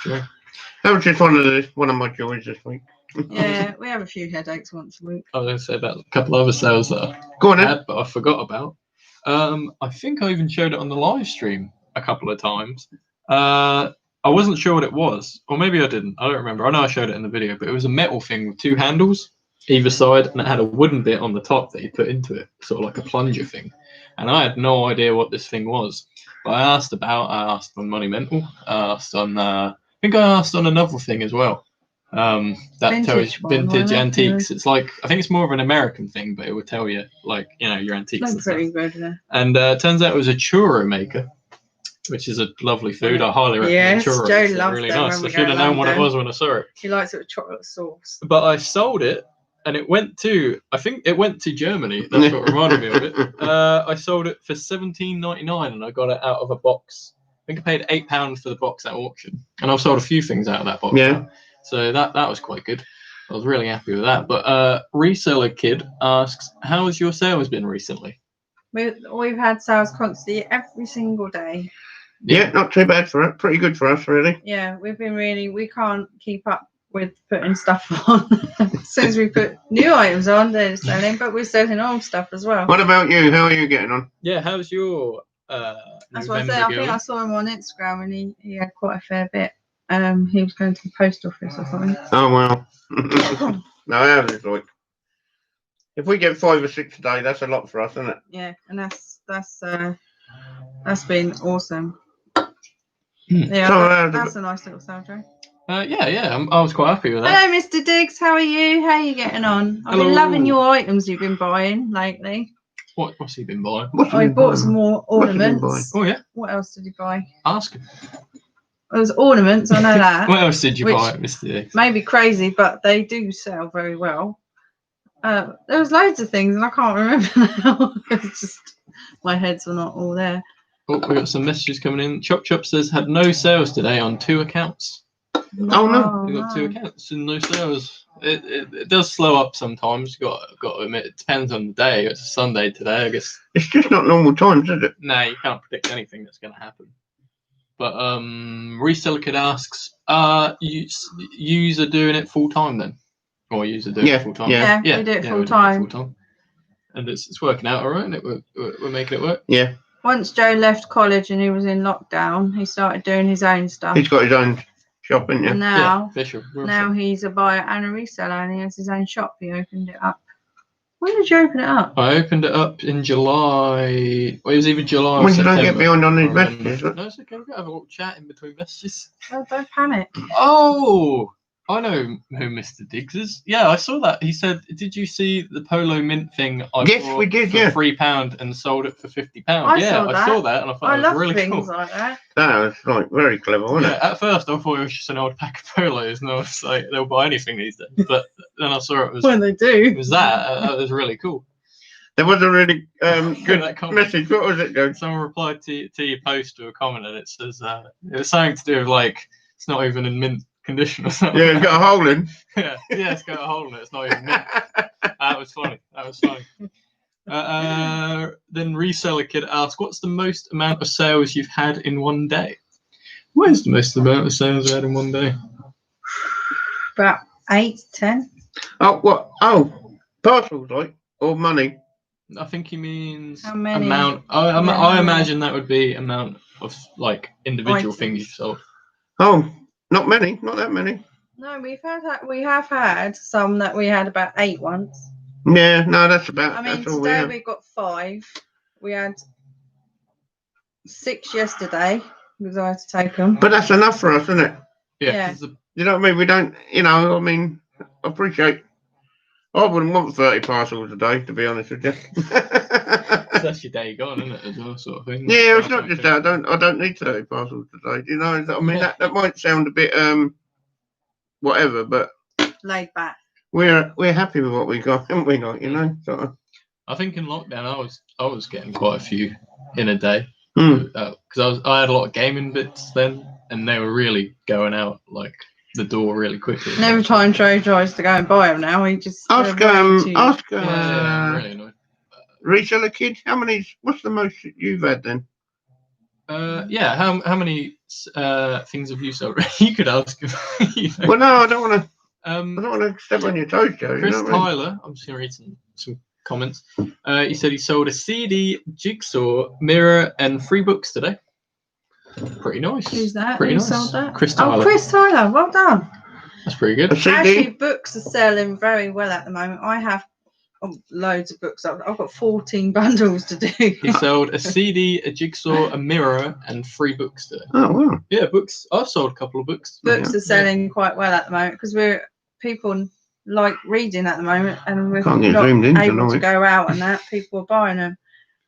A: sure.
B: That was just one of my joys this week.
C: Yeah, we have a few headaches once a week.
A: I was going to say about a couple of other sales that I
B: Go on then.
A: had, but I forgot about. I think I even showed it on the live stream a couple of times. I wasn't sure what it was, or maybe I didn't. I don't remember. I know I showed it in the video, but it was a metal thing with two handles either side, and it had a wooden bit on the top that you put into it, sort of like a plunger thing. And I had no idea what this thing was. But I asked on Monumental, I asked on, I think I asked on another thing as well. That tells you vintage antiques. It's like, I think it's more of an American thing, but it would tell you, like, you know, your antiques and stuff.
C: Pretty good, yeah.
A: And turns out it was a churro maker, which is a lovely food. I highly recommend churros.
C: Joe
A: They're
C: loves
A: really
C: them
A: nice.
C: when
A: I
C: we
A: should
C: go
A: have known what it
C: London.
A: was when I saw it.
C: He likes it with chocolate sauce.
A: But I sold it, and it went to, I think it went to Germany. That's what reminded me of it. I sold it for $17.99, and I got it out of a box. I think I paid £8 for the box at auction, and I've sold a few things out of that box.
B: Yeah.
A: So that was quite good. I was really happy with that. But Reseller Kid asks, how has your sales been recently?
C: We've had sales constantly every single day.
B: Yeah, not too bad for it. Pretty good for us, really.
C: Yeah, we've been we can't keep up with putting stuff on. As soon as we put new items on, they're selling, but we're selling old stuff as well.
B: What about you? How are you getting on?
A: Yeah, how's your
C: That's what I said. I think I saw him on Instagram and he had quite a fair bit. He was going to the post office or something.
B: Oh, well. No, ours is like, if we get 5 or 6 a day, that's a lot for us, isn't it?
C: Yeah, and that's been awesome. Yeah,
B: So,
C: that's a nice little sale, Joe.
A: Yeah, I was quite happy with that.
C: Hello, Mr. Diggs. How are you? How are you getting on? I've
A: Hello.
C: been loving your items you've been buying lately.
A: What's he been buying?
C: He bought some more ornaments.
A: Oh, yeah.
C: What else did he buy?
A: Ask him.
C: It was ornaments, I know that.
A: What else did you buy, Mr. Diggs?
C: Maybe crazy, but they do sell very well. There was loads of things, and I can't remember now. It's just my heads were not all there.
A: Oh, we got some messages coming in. Chop Chop says had no sales today on 2 accounts.
B: No.
A: We got 2 accounts and no sales. It does slow up sometimes. Got to admit, it depends on the day. It's a Sunday today, I guase.
B: It's just not normal times, is it?
A: No, you can't predict anything that's going to happen. But Reseller Kid asks, yous are doing it full time then, or yous are doing it full time?
C: Yeah, we do it full time.
A: And it's working out all right. We're making it work.
B: Yeah.
C: Once Joe left college and he was in lockdown, he started doing his own stuff.
B: He's got his own shop, isn't he?
C: And now,
A: Fisher.
C: now he's a buyer and a reseller, and he has his own shop. He opened it up. When did you open it up?
A: I opened it up in July. Well, it was either July or
B: When did I
A: September.
B: get behind on these
A: I remember.
B: messages?
A: No, it's okay. We've got to have a little chat in between messages.
C: Oh, don't panic.
A: Oh, I know who Mr. Diggs is. Yeah, I saw that. He said, "Did you see the Polo Mint thing I
B: Yes,
A: bought
B: we did,
A: for
B: yeah.
A: £3 and sold it for £50?"
C: I
A: Yeah,
C: saw
A: I
C: that.
A: saw that, and I thought
C: I
A: it was
C: love
A: really
C: things
A: cool.
C: like that.
B: That was like very clever, wasn't
A: Yeah,
B: it?
A: at first I thought it was just an old pack of polos, and I was like, they'll buy anything these days. But then I saw it was
C: When they do.
A: it was that was really cool.
B: There was a really good
A: That comment.
B: message. What was it, Joe?
A: Someone replied to your post to a comment, and it says it was something to do with like it's not even in mint condition or something.
B: Yeah, it's got a hole in.
A: yeah, it's got a hole in it. It's not even mint. That was funny. Then Reseller Kid asked, "What's the most amount of sales you've had in one day?" What's the most amount of sales you had in one day?
C: About 8, 10.
B: Oh, what? Oh, parcels, like, or money.
A: I think he means
C: How many?
A: amount.
C: Yeah,
A: I
C: how many?
A: imagine that would be amount of like individual
C: Items.
A: things you've sold.
B: Oh, not many, not that many.
C: No, we have had some that we had about 8 once.
B: Yeah, no, that's about.
C: I mean,
B: that's all
C: today
B: we
C: we got 5. We had 6 yesterday because I had to take them.
B: But that's enough for us, isn't it?
C: Yeah.
A: 'Cause the-
B: You know what I mean? We don't. You know, I mean, I appreciate. I wouldn't want 30 parcels a day, to be honest with you.
A: that's your day gone, isn't it? As well, sort of thing.
B: Yeah, it's not just that. I don't need 30 parcels today. You know, I mean that might sound a bit whatever, but
C: Laid back.
B: we're happy with what we got, haven't we? Like, you know, sort of.
A: I think in lockdown I was getting quite a few in a day
B: Mm.
A: because I had a lot of gaming bits then, and they were really going out like the door really quickly.
C: And every time Joe tries to go and buy them now, he just
B: Ask
A: I'm really annoyed.
B: Reseller Kid, how many? What's the most you've had then?
A: Yeah, how many things have you sold? You could ask. You know.
B: Well, no, I don't want to. I
A: Um,
B: don't want to step on your toes, Joe.
A: Chris
B: you know what I mean?
A: Tyler, I'm just going to read some comments. He said he sold a CD, jigsaw, mirror, and 3 books today. Pretty nice.
C: Who's that?
A: Pretty
C: Who
A: nice.
C: sold that?
A: Chris Tyler.
C: Oh, Chris Tyler. Well done.
A: That's pretty good.
B: A CD?
C: Actually, books are selling very well at the moment. I have loads of books. I've got 14 bundles to do.
A: He sold a CD, a jigsaw, a mirror, and 3 books today.
B: Oh, wow.
A: Yeah, books. I've sold a couple of books.
C: Books are selling quite well at the moment because people like reading at the moment, and we're
B: Can't get
C: not
B: zoomed in
C: able to
B: tonight.
C: go out and that. People are buying them.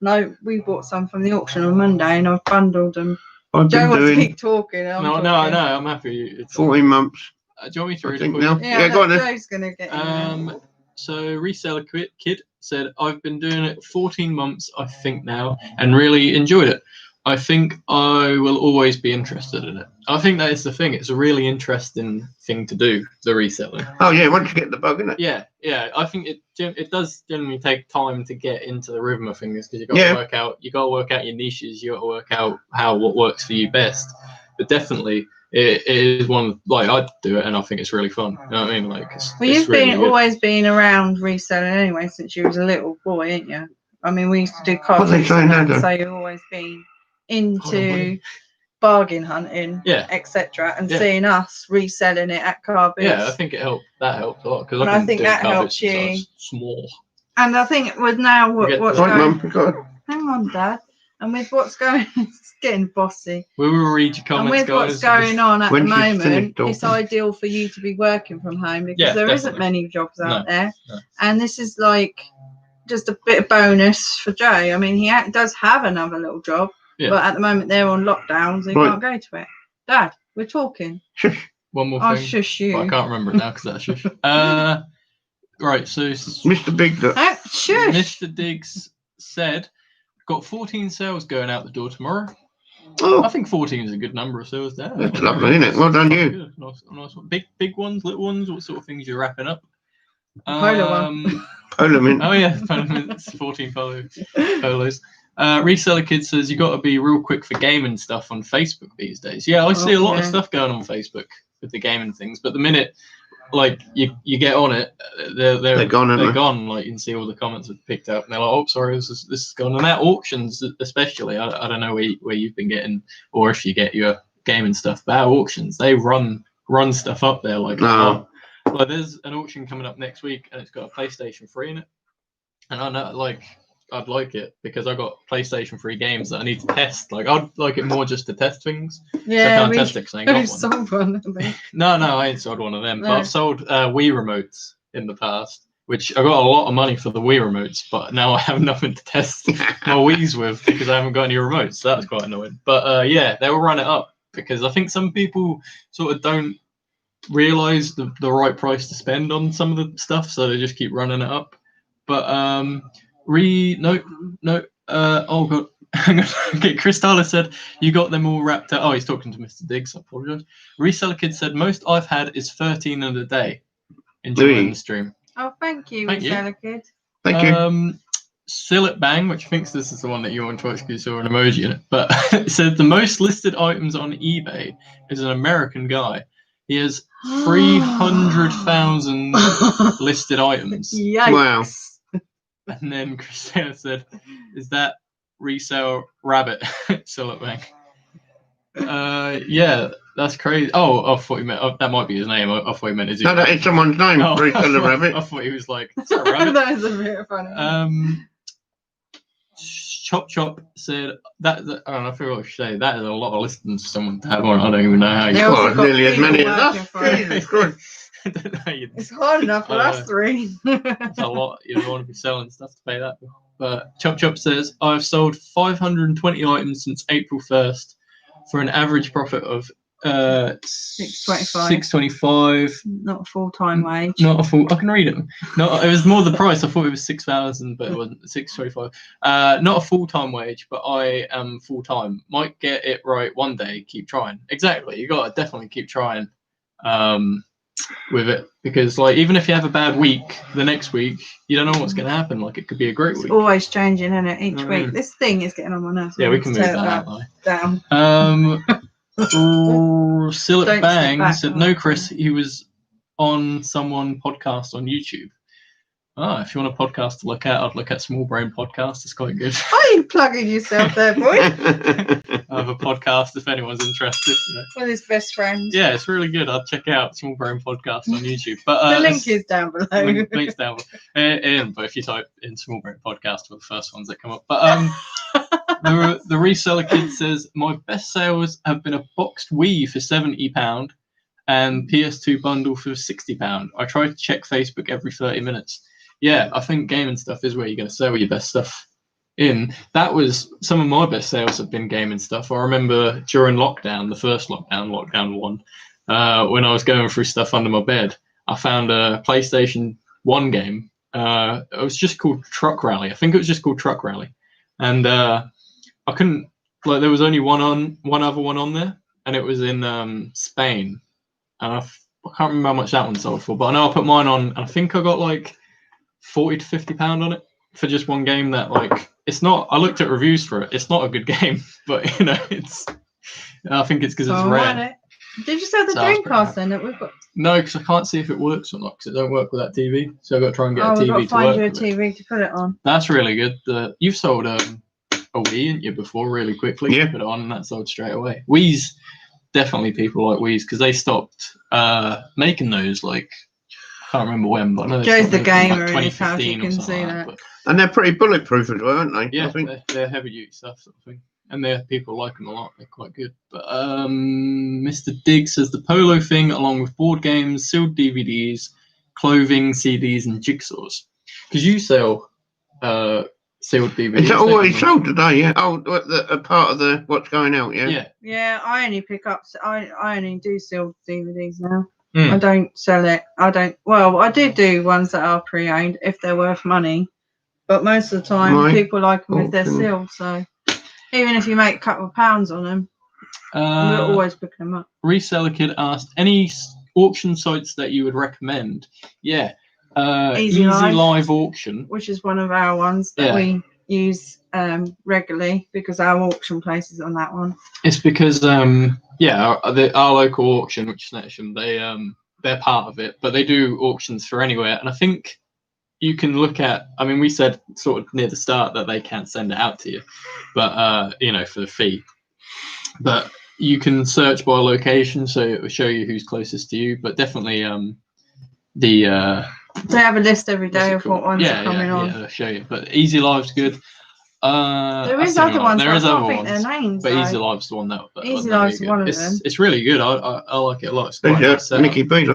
C: No, we bought some from the auction on Monday, and I've bundled them.
B: I've
C: Joe
B: been
C: wants to
B: doing
C: keep talking.
A: No, I'm happy. It's
B: 14 months.
A: Do you want me to
B: I
A: read it
B: think
A: for
B: now.
A: you?
C: Yeah,
B: go on then.
C: Joe's gonna get in there.
A: So Reseller Kid said, "I've been doing it 14 months, I think now, and really enjoyed it. I think I will always be interested in it." I think that is the thing. It's a really interesting thing to do, the reselling.
B: Oh, yeah, once you get the bug, innit?
A: Yeah. I think it does generally take time to get into the rhythm of things because you got to work out. You got to work out your niches. You got to work out what works for you best. But definitely, it is one like I do it, and I think it's really fun. You know what I mean? Like,
C: Well, you've always been around reselling anyway since you was a little boy, ain't you? I mean, we used to do car
B: What they saying now, Joe?
C: so you've always been into bargain hunting, etc., and seeing us reselling it at car booths.
A: Yeah, I think it helped. That helped a lot because
C: I think that helped you.
A: Small.
C: And I think with now what's
B: Right,
C: going.
B: Mum,
C: Hang on, Dad. And with what's going, it's getting bossy.
A: We will read your comments.
C: And with
A: guys.
C: what's going on at the moment,
B: talking.
C: it's ideal for you to be working from home because there
A: definitely.
C: isn't many jobs out there.
A: No.
C: And this is like just a bit of bonus for Joe. I mean, he does have another little job, but at the moment they're on lockdown, so he can't go to it. Dad, we're talking.
B: Shush.
A: One more
C: I'll
A: thing.
C: shush you.
A: But I can't remember it now because that's shush. Right, so
B: Mr. Big.
C: Shush.
A: Mr. Diggs said, "Got 14 sales going out the door tomorrow."
B: Oh,
A: I think 14 is a good number of sales there.
B: that's lovely, isn't it? Well done, you.
A: Nice one. Big ones, little ones. What sort of things you're wrapping up?
C: Polo one.
B: Polo mint.
A: Oh yeah, Polo mints, 14 polos. Reseller Kid says you got to be real quick for gaming stuff on Facebook these days. Yeah, I see a lot of stuff going on Facebook with the gaming things, but the minute like you get on it, they're
B: gone.
A: They're gone. Like you can see all the comments have picked up, and they're like, "Oh, sorry, this is gone." And that auctions, especially, I don't know where you've been getting, or if you get your gaming stuff. But our auctions, they run stuff up there like.
B: No.
A: Well, there's an auction coming up next week, and it's got a PlayStation 3 in it. And I know, like, I'd like it because I got PlayStation 3 games that I need to test. Like, I'd like it more just to test things.
C: Yeah,
A: so I can't test it because I ain't got one.
C: sold one. I think.
A: No, I ain't sold one of them.
C: No.
A: But I've sold Wii remotes in the past, which I got a lot of money for the Wii remotes, but now I have nothing to test my Wii's with because I haven't got any remotes. So that's quite annoying. But yeah, they will run it up because I think some people sort of don't realize the right price to spend on some of the stuff, so they just keep running it up. But oh god, hang on. Okay, Chris Tyler said you got them all wrapped up. Oh, he's talking to Mr. Diggs. I apologize. Reseller Kid said most I've had is 13 in a day. Enjoying the stream.
C: Oh, thank you,
A: Thank you.
C: Reseller Kid.
B: Thank you.
A: Sillet Bang, which thinks this is the one that you want to watch because you saw an emoji in it, but it said the most listed items on eBay is an American guy. He has 300,000 listed items.
C: Yikes.
B: Wow.
A: And then Christina said, "Is that resale rabbit?" Sillet Bang. Yeah, that's crazy. Oh, I thought you meant that might be his name. I thought you meant is it?
B: No, that is someone's name.
A: Oh,
B: Reseller Rabbit.
A: I thought he was like, is that a rabbit?
C: That is a bit funny.
A: Chop said that I don't know. I feel like I should say that is a lot of listings for someone to have on. I don't even know how you.
C: They also
B: Well,
C: got
B: nearly as
C: people
B: many as
C: working
B: us.
C: for it.
B: Jesus Christ.
A: I don't know how you.
C: It's hard enough for us three.
A: It's a lot. You don't want to be selling stuff to pay that. But Chop says I've sold 520 items since April 1st for an average profit of 625.
C: Not a full-time wage.
A: Not a full. I can read it. No, it was more the price. I thought it was 6,000, but it wasn't 625. Not a full-time wage, but I am full-time. Might get it right one day. Keep trying. Exactly. You got to definitely keep trying with it because, like, even if you have a bad week, the next week you don't know what's going to happen. Like, it could be a great week.
C: It's always changing, isn't it? Each week. This thing is getting on my nerves.
A: Yeah, we can move that out.
C: Down.
A: Sillet Bang said, no, Chris, he was on someone podcast on YouTube. Oh, if you want a podcast to look at, I'd look at Small Brain Podcast. It's quite good.
C: Are you plugging yourself there, boy?
A: I have a podcast if anyone's interested. You know.
C: With his best friend.
A: Yeah, it's really good. I'll check out Small Brain Podcast on YouTube. But
C: the link is down below.
A: Link's down below. But if you type in Small Brain Podcast, we're the first ones that come up. But the Reseller Kid says, my best sales have been a boxed Wii for £70 and PS2 bundle for £60. I try to check Facebook every 30 minutes. Yeah, I think gaming stuff is where you're going to sell your best stuff in. That was some of my best sales have been gaming stuff. I remember during lockdown, the first lockdown 1, when I was going through stuff under my bed, I found a PlayStation 1 game. It was just called Truck Rally. I think it was just called Truck Rally. And I couldn't, like, there was only one other one on there, and it was in Spain. And I can't remember how much that one sold for, but I know I put mine on, and I think I got like £40 to £50 on it for just one game. That, like, it's not. I looked at reviews for it. It's not a good game, but you know, it's. I think it's because it's rare.
C: Did you sell the Dreamcast then that we've got?
A: No, because I can't see if it works or not because it don't work with that TV. So I've got to try and get a TV
C: we've got to find you a
A: with
C: TV to put it on.
A: That's really good. You've sold a Wii, didn't you, before really quickly?
B: Yeah.
A: You put it on and that sold straight away. Wii's definitely people like Wii's because they stopped making those, like, I can't remember when, but I know
C: Joe's the gamer
A: like
C: in his house, you
A: 2015
C: can
A: or something
C: see
A: like
C: that.
A: But,
B: And they're pretty bulletproof as well, aren't they?
A: yeah,
B: I think.
A: they're heavy duty stuff, sort of thing. And people like them a lot. They're quite good. But Mr. Diggs says the Polo thing, along with board games, sealed DVDs, clothing, CDs, and jigsaws. Because you sell sealed DVDs.
B: Is that always sold today? Yeah. Oh, a part of the what's going out. Yeah.
A: Yeah.
C: Yeah, I only pick up. I only do sealed DVDs now.
A: Mm.
C: I don't sell it. I don't. Well, I do ones that are pre-owned if they're worth money, but most of the time people like them if they're sealed. So even if you make a couple of pounds on them, we're always picking them up.
A: Reseller Kid asked, any auction sites that you would recommend? Yeah. Easy Live Auction,
C: which is one of our ones that we use regularly because our auction place is on that one. It's
A: because our local auction, which is Nexham, they're part of it, but they do auctions for anywhere. And I think you can look at, I mean, we said sort of near the start that they can't send it out to you, but for the fee. But you can search by location, so it will show you who's closest to you. But definitely the
C: They have a list every day of what ones
A: yeah,
C: are coming on.
A: Yeah, I'll show you. But Easy Live's good.
C: There is other ones. There is other ones. Their names,
A: but Easy Live's the one that.
C: Easy Live's one of them.
A: It's really good. I like it a lot. It's quite nice
B: Nicky B.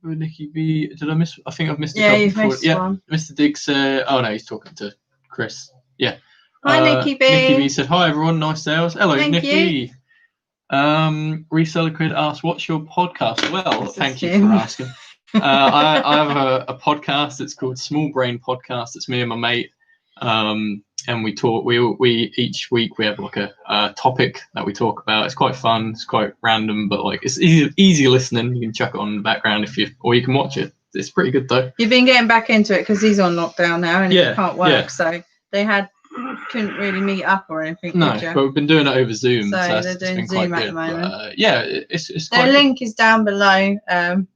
A: Nicky B. Did I miss? I think I've missed a
C: couple.
A: Yeah,
C: you've missed one.
A: Mr. Diggs. Oh no, he's talking to Chris. Yeah.
C: Hi, Nicky B.
A: Nicky B said, "Hi everyone, nice sales." Hello,
C: Thank
A: Nicky.
C: You.
A: Reseller Kid asked, "What's your podcast?" Well, thank you for asking. I have a podcast. It's called Small Brain Podcast. It's me and my mate, and we talk. We each week we have like a topic that we talk about. It's quite fun. It's quite random, but like it's easy listening. You can chuck it on in the background or you can watch it. It's pretty good though.
C: You've been getting back into it because he's on lockdown now and it can't work. So they couldn't really meet up or anything.
A: No, but we've been doing it over Zoom.
C: So they're doing Zoom at the moment.
A: But, it's
C: their link is down below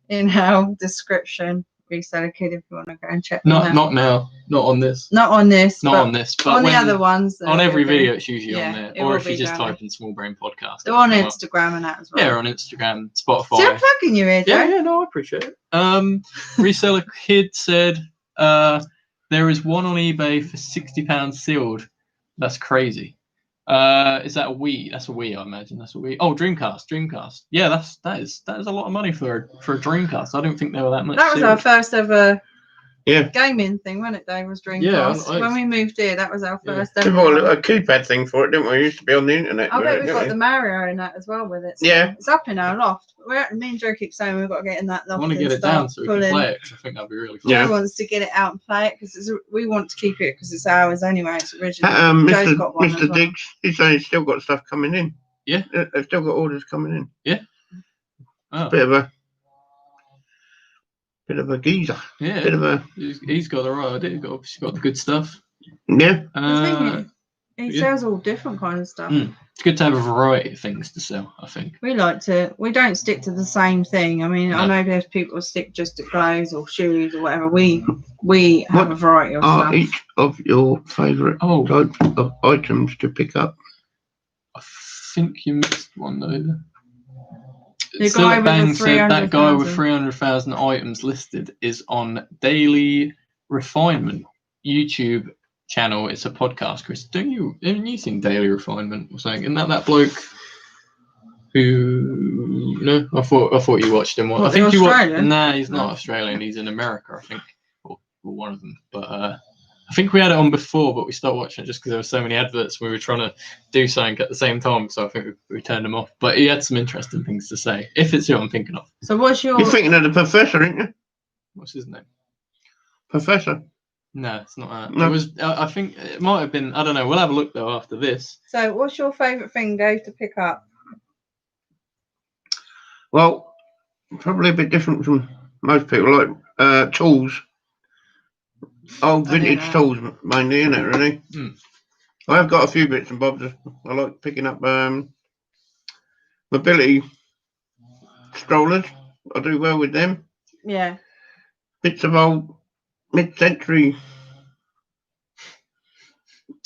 C: in our description. Reseller Kid, if you want to go and check them out.
A: Not now. Not on this.
C: Not on this.
A: Not on this. But
C: on the other ones.
A: On every video, it's usually on there. Or if you just type in Small Brain Podcast.
C: They're on Instagram and that as well.
A: Yeah, on Instagram, Spotify.
C: Still plugging you here, Joe.
A: Yeah, no, I appreciate it. Reseller Kid said there is one on eBay for £60 sealed. That's crazy. Is that a Wii? That's a Wii, I imagine. That's a Wii. Oh, Dreamcast. Yeah, that is a lot of money for a Dreamcast. I don't think they were that much.
C: That was our first ever
B: Yeah.
C: Gaming thing, wasn't it, Dave? Was Dreamcast.
A: Yeah,
C: when we moved here, that was our first.
B: We bought a keypad thing for it, didn't we? It used to be on the internet.
C: I bet we've got the Mario in that as well with it. So
B: yeah.
C: It's up in our loft. Me and Joe keep saying we've got to get in that loft.
A: I want to get it down so we can play it, 'cause I think that'd be really fun.
C: Joe wants to get it out and play it because we want to keep it because it's ours anyway. It's original. Joe's got one.
B: Mr. Diggs, he's saying he's still got stuff coming in.
A: Yeah.
B: They've still got orders coming in.
A: Yeah. Oh.
B: Bit of a geezer.
A: Yeah.
B: Bit of a.
A: He's got the right idea. He's got the good stuff.
B: Yeah.
C: He sells all different kinds of stuff.
A: It's good to have a variety of things to sell, I think.
C: We don't stick to the same thing. I mean, I know there's people who stick just to clothes or shoes or whatever. We have a variety of stuff.
B: Are each of your favourite types of items to pick up?
A: I think you missed one though.
C: The guy
A: Bang
C: with
A: said that guy with 300,000 items listed is on Daily Refinement YouTube channel. It's a podcast, Chris. Haven't you seen Daily Refinement or something? Isn't that bloke who? No, I thought you watched him. I think you watched. Nah, he's not Australian. He's in America, I think, or one of them. But I think we had it on before, but we stopped watching it just because there were so many adverts. We were trying to do something at the same time, so I think we turned them off. But he had some interesting things to say. If it's who I'm thinking of.
C: So what's your?
B: You're thinking of the professor, aren't you?
A: What's his name?
B: Professor.
A: No, it's not that.
B: No.
A: It was. I think it might have been. I don't know. We'll have a look though after this.
C: So, what's your favourite thing, Dave, to pick up?
B: Well, probably a bit different from most people. Like tools, old vintage tools, mainly, isn't it? Really. I have got a few bits and bobs. I like picking up mobility strollers. I do well with them.
C: Yeah.
B: Bits of old mid-century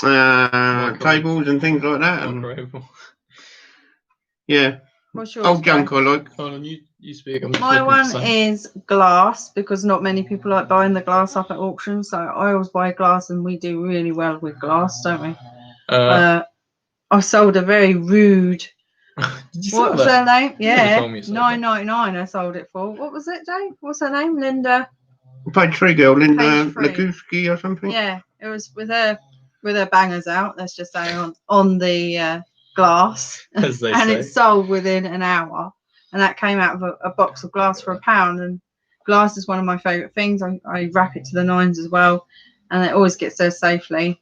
B: cables and things like that. And, yeah.
C: What's yours,
B: old junk I like.
A: Hold on, you speak.
C: My one is glass, because not many people like buying the glass up at auction. So I always buy glass, and we do really well with glass, don't we? I sold a very rude. What's her name? Yeah, $9.99. I sold it for. What was it, Dave? What's her name? Linda.
B: Page 3 girl, Linda Lakuski or something.
C: Yeah, it was with her bangers out. Let's just say on the glass,
A: as they
C: and
A: say.
C: It sold within an hour. And that came out of a box of glass for £1. And glass is one of my favourite things. I wrap it to the nines as well, and it always gets there safely.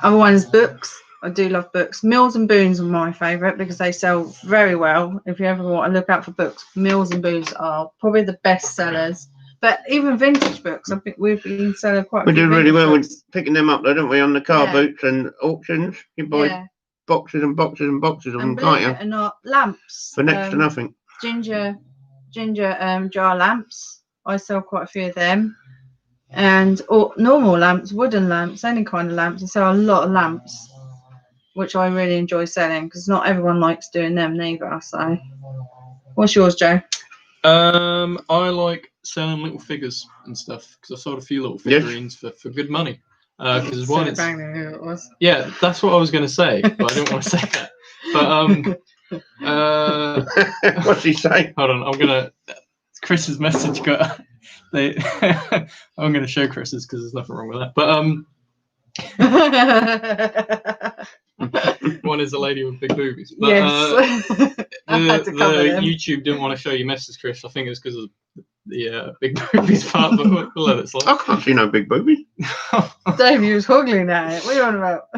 C: Other one is books. I do love books. Mills and Boons are my favourite because they sell very well. If you ever want to look out for books, Mills and Boons are probably the best sellers. But even vintage books, I think we've been selling quite a few.
B: We do really well with picking them up, though, don't we, on the car boots and auctions. You buy boxes and boxes and boxes of them, can't you?
C: And not lamps.
B: For next to nothing.
C: Ginger jar lamps. I sell quite a few of them. And normal lamps, wooden lamps, any kind of lamps. I sell a lot of lamps, which I really enjoy selling because not everyone likes doing them neither. So, what's yours, Joe?
A: I like selling little figures and stuff because I sold a few little figurines for good money. Because one, it's
C: who it was.
A: yeah, that's what I was going to say, but I didn't want to say that. But
B: What's he saying?
A: hold on, I'm gonna. Chris's message got. I'm gonna show Chris's because there's nothing wrong with that. But one is a lady with big boobies. But,
C: yes. I had to cover them.
A: YouTube didn't want to show you messages, Chris. I think it's because of the big boobies part, but we'll let it slide.
B: I can't see no big boobies.
C: Dave, you was hoggling at it. What are you on about?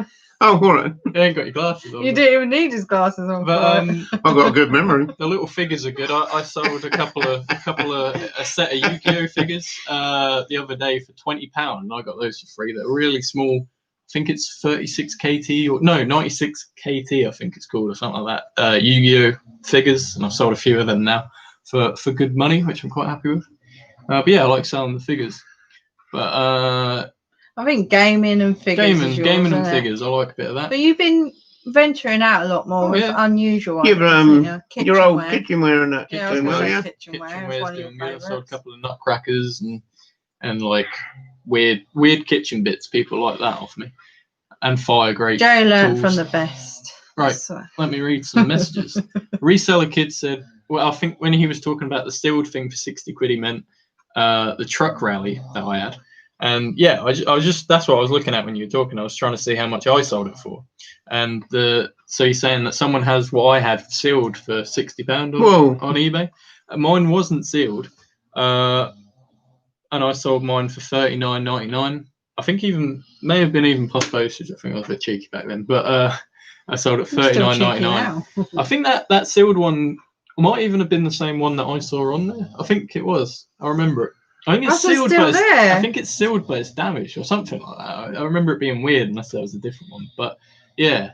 B: Oh, all right.
A: You ain't got your glasses on.
C: You didn't even need his glasses on.
A: But
B: I've got a good memory.
A: The little figures are good. I sold a set of Yu-Gi-Oh figures the other day for £20, and I got those for free. They're really small. I think it's 36 KT or no 96 KT. I think it's called or something like that. Yu-Gi-Oh figures, and I've sold a few of them now for good money, which I'm quite happy with. But yeah, I like selling the figures. But
C: I think gaming and figures.
A: Gaming and figures. I like a bit of that.
C: But you've been venturing out a lot more with unusual ones.
B: Yeah, your old kitchenware and that.
C: Yeah,
A: kitchenware's doing good. I sold a couple of nutcrackers and like weird kitchen bits. People like that off me. And fire grate.
C: Joe learned from the best.
A: Right. Let me read some messages. Reseller Kid said, well, I think when he was talking about the sealed thing for 60 quid, he meant the truck rally that I had. And yeah, I was just, that's what I was looking at when you were talking. I was trying to see how much I sold it for. And so he's saying that someone has what I had sealed for £60 on eBay. Mine wasn't sealed. And I sold mine for $39.99. I think may have been even plus postage. I think I was a bit cheeky back then. But I sold it for $39.99. I think that sealed one might even have been the same one that I saw on there. I think it was. I remember it. I think it's sealed, I think it's sealed, but it's damaged or something like that. I remember it being weird, unless there was a different one. But yeah,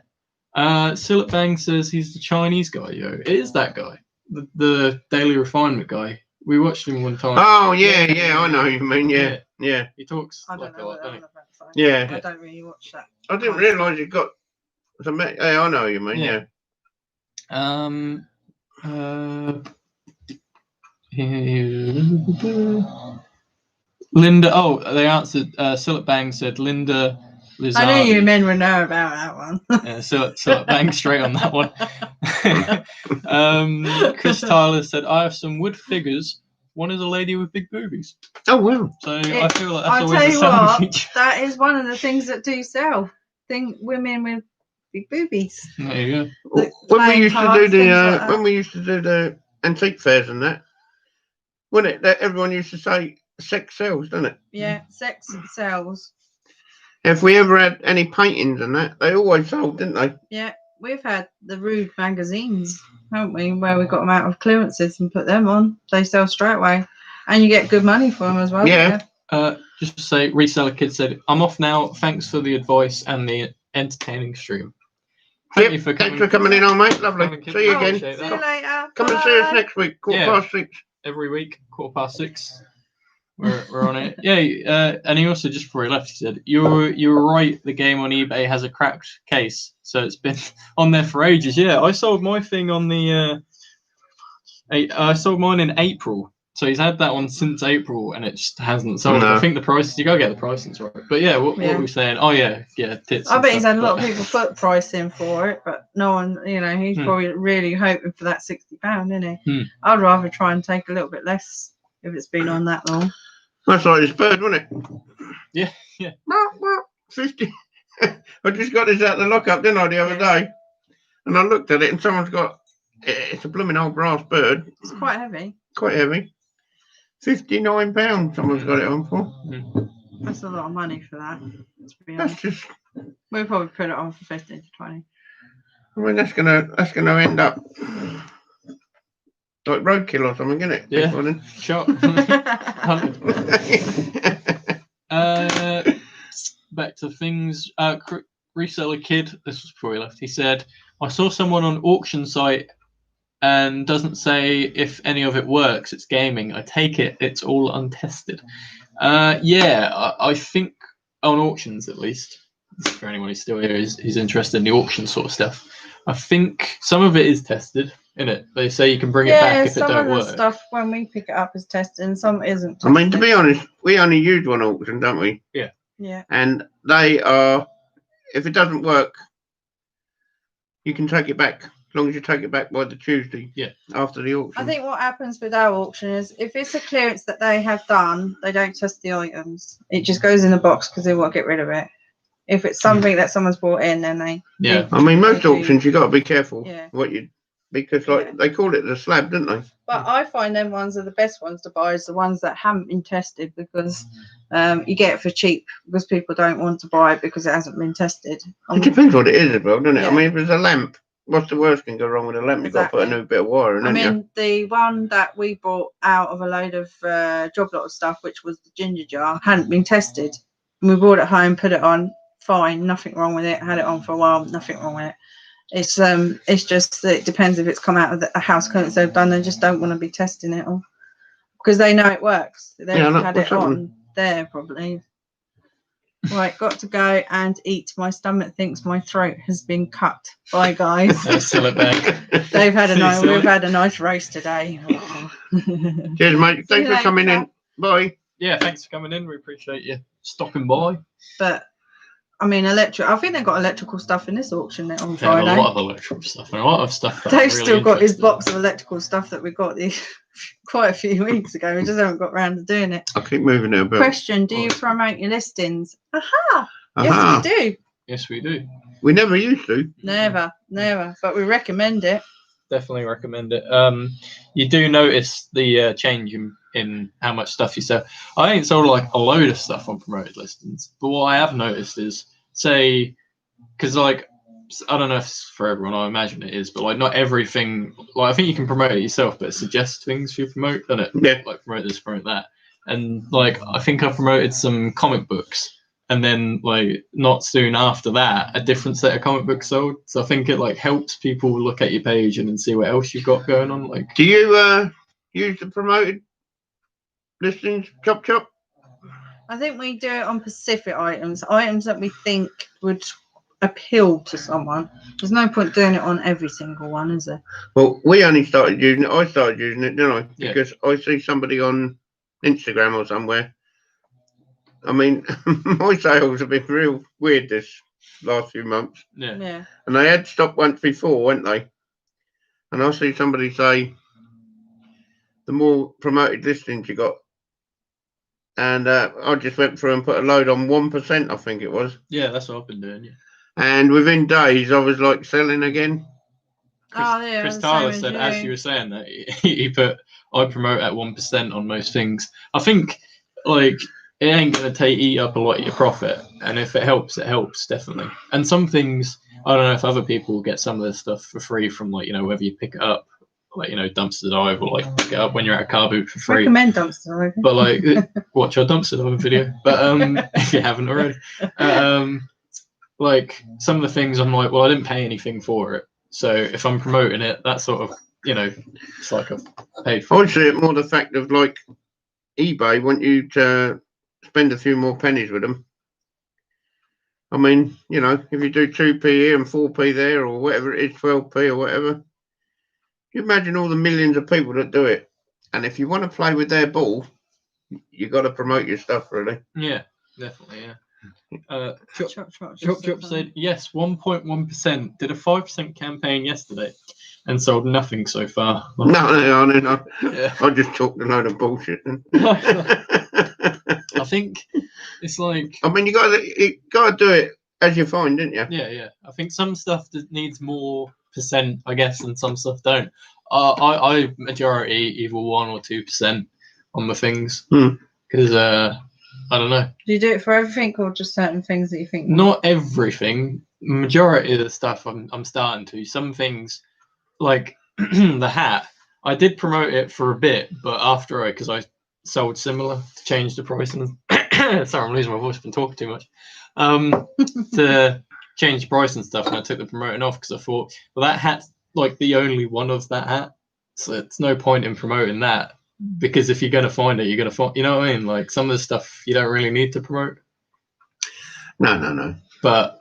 A: Sillet Bang says he's the Chinese guy. Yo, it is that guy, the Daily Refinement guy. We watched him one time.
B: Oh yeah, I know who you mean. Yeah.
A: He talks
C: I don't
A: like
C: know
A: a lot, doesn't
C: he?
B: Yeah.
C: I don't really watch that.
B: I didn't realise you got. Hey, I know who you mean. Yeah.
A: Linda. Oh, they answered. Sillet Bang said Linda Lizardi.
C: I knew you men would know about that one.
A: Yeah, Sillet Bang straight on that one. Chris Tyler said, I have some wood figures. One is a lady with big boobies.
B: Oh wow!
A: So I feel like that's
C: I'll
A: always
C: tell
A: a
C: you
A: selling
C: what,
A: feature.
C: that is one of the things that do sell. Women with big boobies.
A: There you go.
B: When we used to do the antique fairs and that, wasn't it? That everyone used to say sex sells, doesn't it?
C: Yeah, sex sells.
B: If we ever had any paintings and that, they always sold, didn't they?
C: Yeah, we've had the Rude magazines, haven't we? Where we got them out of clearances and put them on. They sell straight away, and you get good money for them as well.
B: Yeah.
A: Just to say, Reseller Kid said, I'm off now. Thanks for the advice and the entertaining stream.
B: Thanks for coming in, old mate. Lovely. See you again.
C: See you later.
B: Come and see us next week, 6:15.
A: Every week, 6:15. We're on it. Yeah, and he also, just before he left, he said, "You're right. The game on eBay has a cracked case, so it's been on there for ages." Yeah, I sold my thing on the. I sold mine in April, so he's had that one since April, and it just hasn't sold. No. I think the prices. You gotta get the pricings right. But yeah, what were we saying? Oh yeah, tits.
C: I bet he's had a lot of people put price in for it, but no one. He's probably really hoping for that £60, isn't he? I'd rather try and take a little bit less if it's been on that long.
B: That's like this bird, wasn't
A: it? Yeah.
B: 50. I just got this out of the lockup, didn't I, the other day? And I looked at it, and someone's got. It's a blooming old brass bird.
C: It's quite heavy.
B: Quite heavy. £59. Someone's got it on for.
C: That's a lot of money for that. To be honest. We'll probably put it on for 15 to 20.
B: I mean, that's gonna end up like roadkill or something, isn't it?
A: Yeah. Sure. Back to things. Reseller Kid. This was before he left. He said, "I saw someone on auction site." And doesn't say if any of it works. It's gaming. I take it it's all untested. I think on auctions at least, for anyone who's still here, is interested in the auction sort of stuff. I think some of it is tested. innit? They say you can bring it back if it
C: some
A: don't
C: of the
A: work.
C: stuff when we pick it up is tested and some isn't tested.
B: I mean, to be honest, we only use one auction, don't we?
C: Yeah.
B: And they are, if it doesn't work, you can take it back. As long as you take it back by the Tuesday after the auction.
C: I think what happens with our auction is if it's a clearance that they have done, they don't test the items. It just goes in the box because they want to get rid of it. If it's something that someone's brought in, then they
B: I mean, most auctions you got to be careful what you, because like they call it the slab, don't they?
C: But I find them ones are the best ones to buy, is the ones that haven't been tested, because you get it for cheap because people don't want to buy it because it hasn't been tested.
B: It depends what it is as well, doesn't it?
C: Yeah.
B: I mean, if it's a lamp, what's the worst can go wrong with a lamp? You've got to put a new bit of wire in, haven't you?
C: The one that we bought out of a load of job lot of stuff, which was the ginger jar, hadn't been tested. And we brought it home, put it on, fine, nothing wrong with it. Had it on for a while, nothing wrong with it. It's just that it depends if it's come out of a house clearance they've done. They just don't want to be testing it all because they know it works. They've had it on there probably. Right, got to go and eat. My stomach thinks my throat has been cut. Bye, guys.
A: Sell it back.
C: We've had a nice roast today.
B: Cheers, mate. Thanks for coming in. Bye.
A: Yeah, thanks for coming in. We appreciate you stopping by.
C: But I mean, I think they've got electrical stuff in this auction on Friday.
A: A lot of electrical stuff and a lot of stuff.
C: They've still got his box of electrical stuff that we got quite a few weeks ago. We just haven't got around to doing it.
B: I'll keep moving it a bit.
C: Question: do you promote your listings? Aha! Yes, we do.
A: Yes, we do.
B: We never used to.
C: Never. But we recommend it.
A: Definitely recommend it. You do notice the change in how much stuff you sell. I ain't sold like a load of stuff on promoted listings, but what I have noticed is, say, because like I don't know if it's for everyone, I imagine it is, but like not everything. Like I think you can promote it yourself, but it suggests things you promote, doesn't it?
B: Yeah.
A: Like promote this, promote that, and like I think I promoted some comic books. And then, like, not soon after that, a different set of comic books sold. So I think it like helps people look at your page and then see what else you've got going on. Like,
B: do you use the promoted listings, chop?
C: I think we do it on specific items that we think would appeal to someone. There's no point doing it on every single one, is there?
B: Well, we only started using it. I started using it, didn't I?
A: Yeah.
B: Because I see somebody on Instagram or somewhere. I mean, my sales have been real weird this last few months.
C: Yeah.
B: And they had stopped once before, weren't they? And I see somebody say, the more promoted listings you got. And I just went through and put a load on 1%, I think it was.
A: Yeah, that's what I've been doing. Yeah.
B: And within days, I was like selling again.
A: Chris Tyler said, as you were saying that, he put, I promote at 1% on most things. I think, like, it ain't going to eat up a lot of your profit. And if it helps, definitely. And some things, I don't know if other people get some of this stuff for free from, like, you know, whether you pick it up, like, you know, Dumpster Dive, or, like, pick it up when you're at a car boot for free.
C: Recommend Dumpster Dive.
A: But, like, watch our Dumpster Dive video. But if you haven't already. Like, some of the things I'm like, well, I didn't pay anything for it. So if I'm promoting it, that's sort of, you know, it's like I've paid for it.
B: I would say it more the fact of, like, eBay want you to spend a few more pennies with them. I mean, you know, if you do 2p here and 4p there, or whatever it is, 12p or whatever, you imagine all the millions of people that do it. And if you want to play with their ball, you got to promote your stuff, really.
A: Yeah, definitely, yeah. Chop said, yes, 1.1%. Did a 5% campaign yesterday and sold nothing so far.
B: No.
A: Yeah.
B: I just talked a load of bullshit.
A: I think it's like,
B: I mean, you got to do it as you find, didn't you?
A: Yeah. I think some stuff that needs more percent, I guess, and some stuff don't. I majority either 1 or 2% on the things because I don't know.
C: Do you do it for everything or just certain things that you think?
A: Not everything. Majority of the stuff I'm starting to. Some things, like the hat, I did promote it for a bit, but after because I sold similar to change the price and sorry, I'm losing my voice. I've been talking too much. To change the price and stuff, and I took the promoting off because I thought, well, that hat's like the only one of that hat, so it's no point in promoting that. Because if you're going to find it, you're going to find, you know what I mean? Like some of the stuff you don't really need to promote.
B: No.
A: But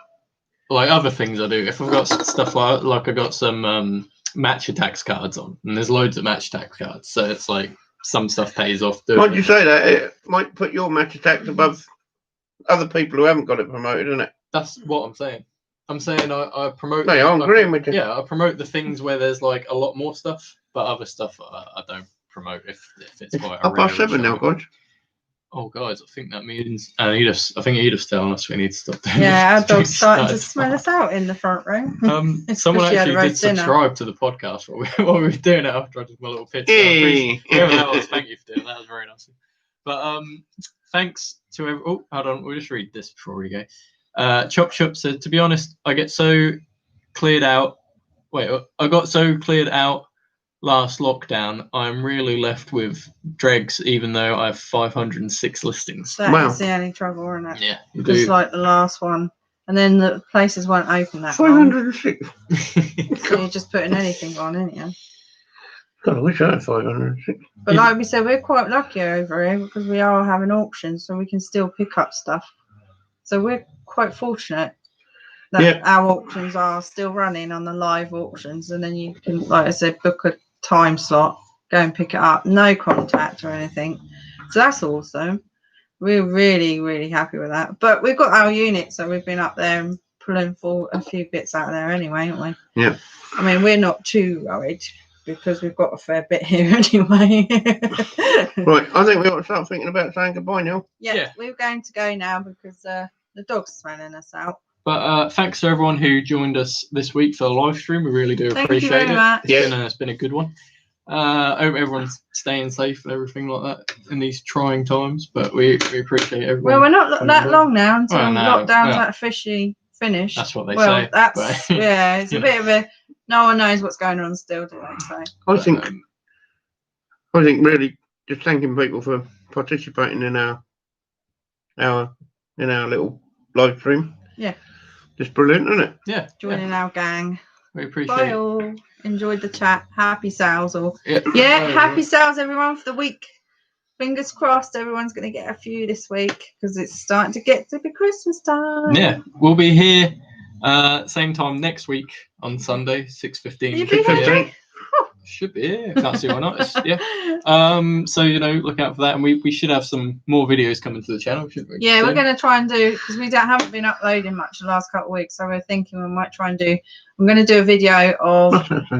A: like other things I do. If I've got stuff like I got some match attacks cards on, and there's loads of match attack cards. So it's like some stuff pays off.
B: Why'd you say that? It might put your match attacks above other people who haven't got it promoted, isn't it?
A: That's what I'm saying. I'm saying I promote.
B: No, I'm agreeing with you.
A: Yeah, I promote the things where there's like a lot more stuff, but other stuff I don't promote if it's quite a rare
B: 7 now, guys.
A: Oh, guys, I think that means I think Edith's telling us we need to stop doing
C: Yeah, our
A: this.
C: dog's starting to smell us out in the front room.
A: Someone
C: She had
A: actually
C: a
A: did
C: roast dinner.
A: subscribe to the podcast while we were doing it after I did my little pitch. So whoever that was, thank you for doing that. That was very nice. But thanks to everyone. Oh, hold on, we'll just read this before we go. Chop Shop said, to be honest, I got so cleared out last lockdown. I'm really left with dregs, even though I have 506 listings.
C: That's the only trouble, isn't it?
A: Yeah, you
C: Just
A: do.
C: like the last one. And then the places won't open that
B: 506.
C: long. So you're just putting anything on, ain't you?
B: God, I wish I had 506.
C: But like we said, we're quite lucky over here because we are having auctions, so we can still pick up stuff. So we're quite fortunate that our auctions are still running on the live auctions, and then you can, like I said, book a time slot, go and pick it up, no contact or anything. So that's awesome. We're really, really happy with that. But we've got our unit, so we've been up there and pulling for a few bits out of there anyway, haven't we?
B: Yeah.
C: I mean, we're not too worried because we've got a fair bit here anyway.
B: Right, I think we ought to start thinking about saying goodbye now.
C: Yeah, we're going to go now because the dog's smelling us out.
A: But thanks to everyone who joined us this week for the live stream. We really do appreciate
C: Thank you very much.
A: It's been a good one. I hope everyone's staying safe and everything like that in these trying times. But we appreciate everyone.
C: Well, we're not that long now until lockdown's
A: yeah.
C: officially finished.
A: That's what they
C: well,
A: say.
C: That's
A: but,
C: it's a bit of a no one knows what's going on still, do they? So
B: I think really just thanking people for participating in our little live stream.
C: Yeah.
B: Just brilliant, isn't it?
A: Yeah.
C: Joining our gang.
A: We appreciate
C: Bye
A: it.
C: all. Enjoyed the chat. Happy sales all.
A: Yeah,
C: happy sales everyone for the week. Fingers crossed everyone's going to get a few this week because it's starting to get to be Christmas time.
A: Yeah, we'll be here same time next week on Sunday, 6:15.
C: You be here?
A: Should be here. Can't see why not. So look out for that, and we should have some more videos coming to the channel, shouldn't we?
C: Yeah, we're going to try and do, because we haven't been uploading much the last couple of weeks, so we're thinking we might try and do. I'm going to do a video of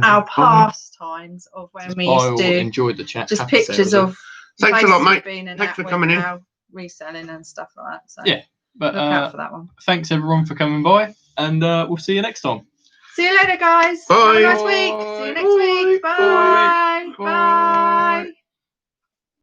C: our past times of when we used to
A: enjoy the chat.
C: Just pictures of.
B: Thanks a lot, mate.
C: Thanks
B: for coming in.
C: Reselling and stuff like that. So
A: yeah, but
C: look out for that one.
A: Thanks everyone for coming by, and we'll see you next time.
C: See you later, guys.
B: Bye.
C: Have a nice week. See you next week. Bye. Bye.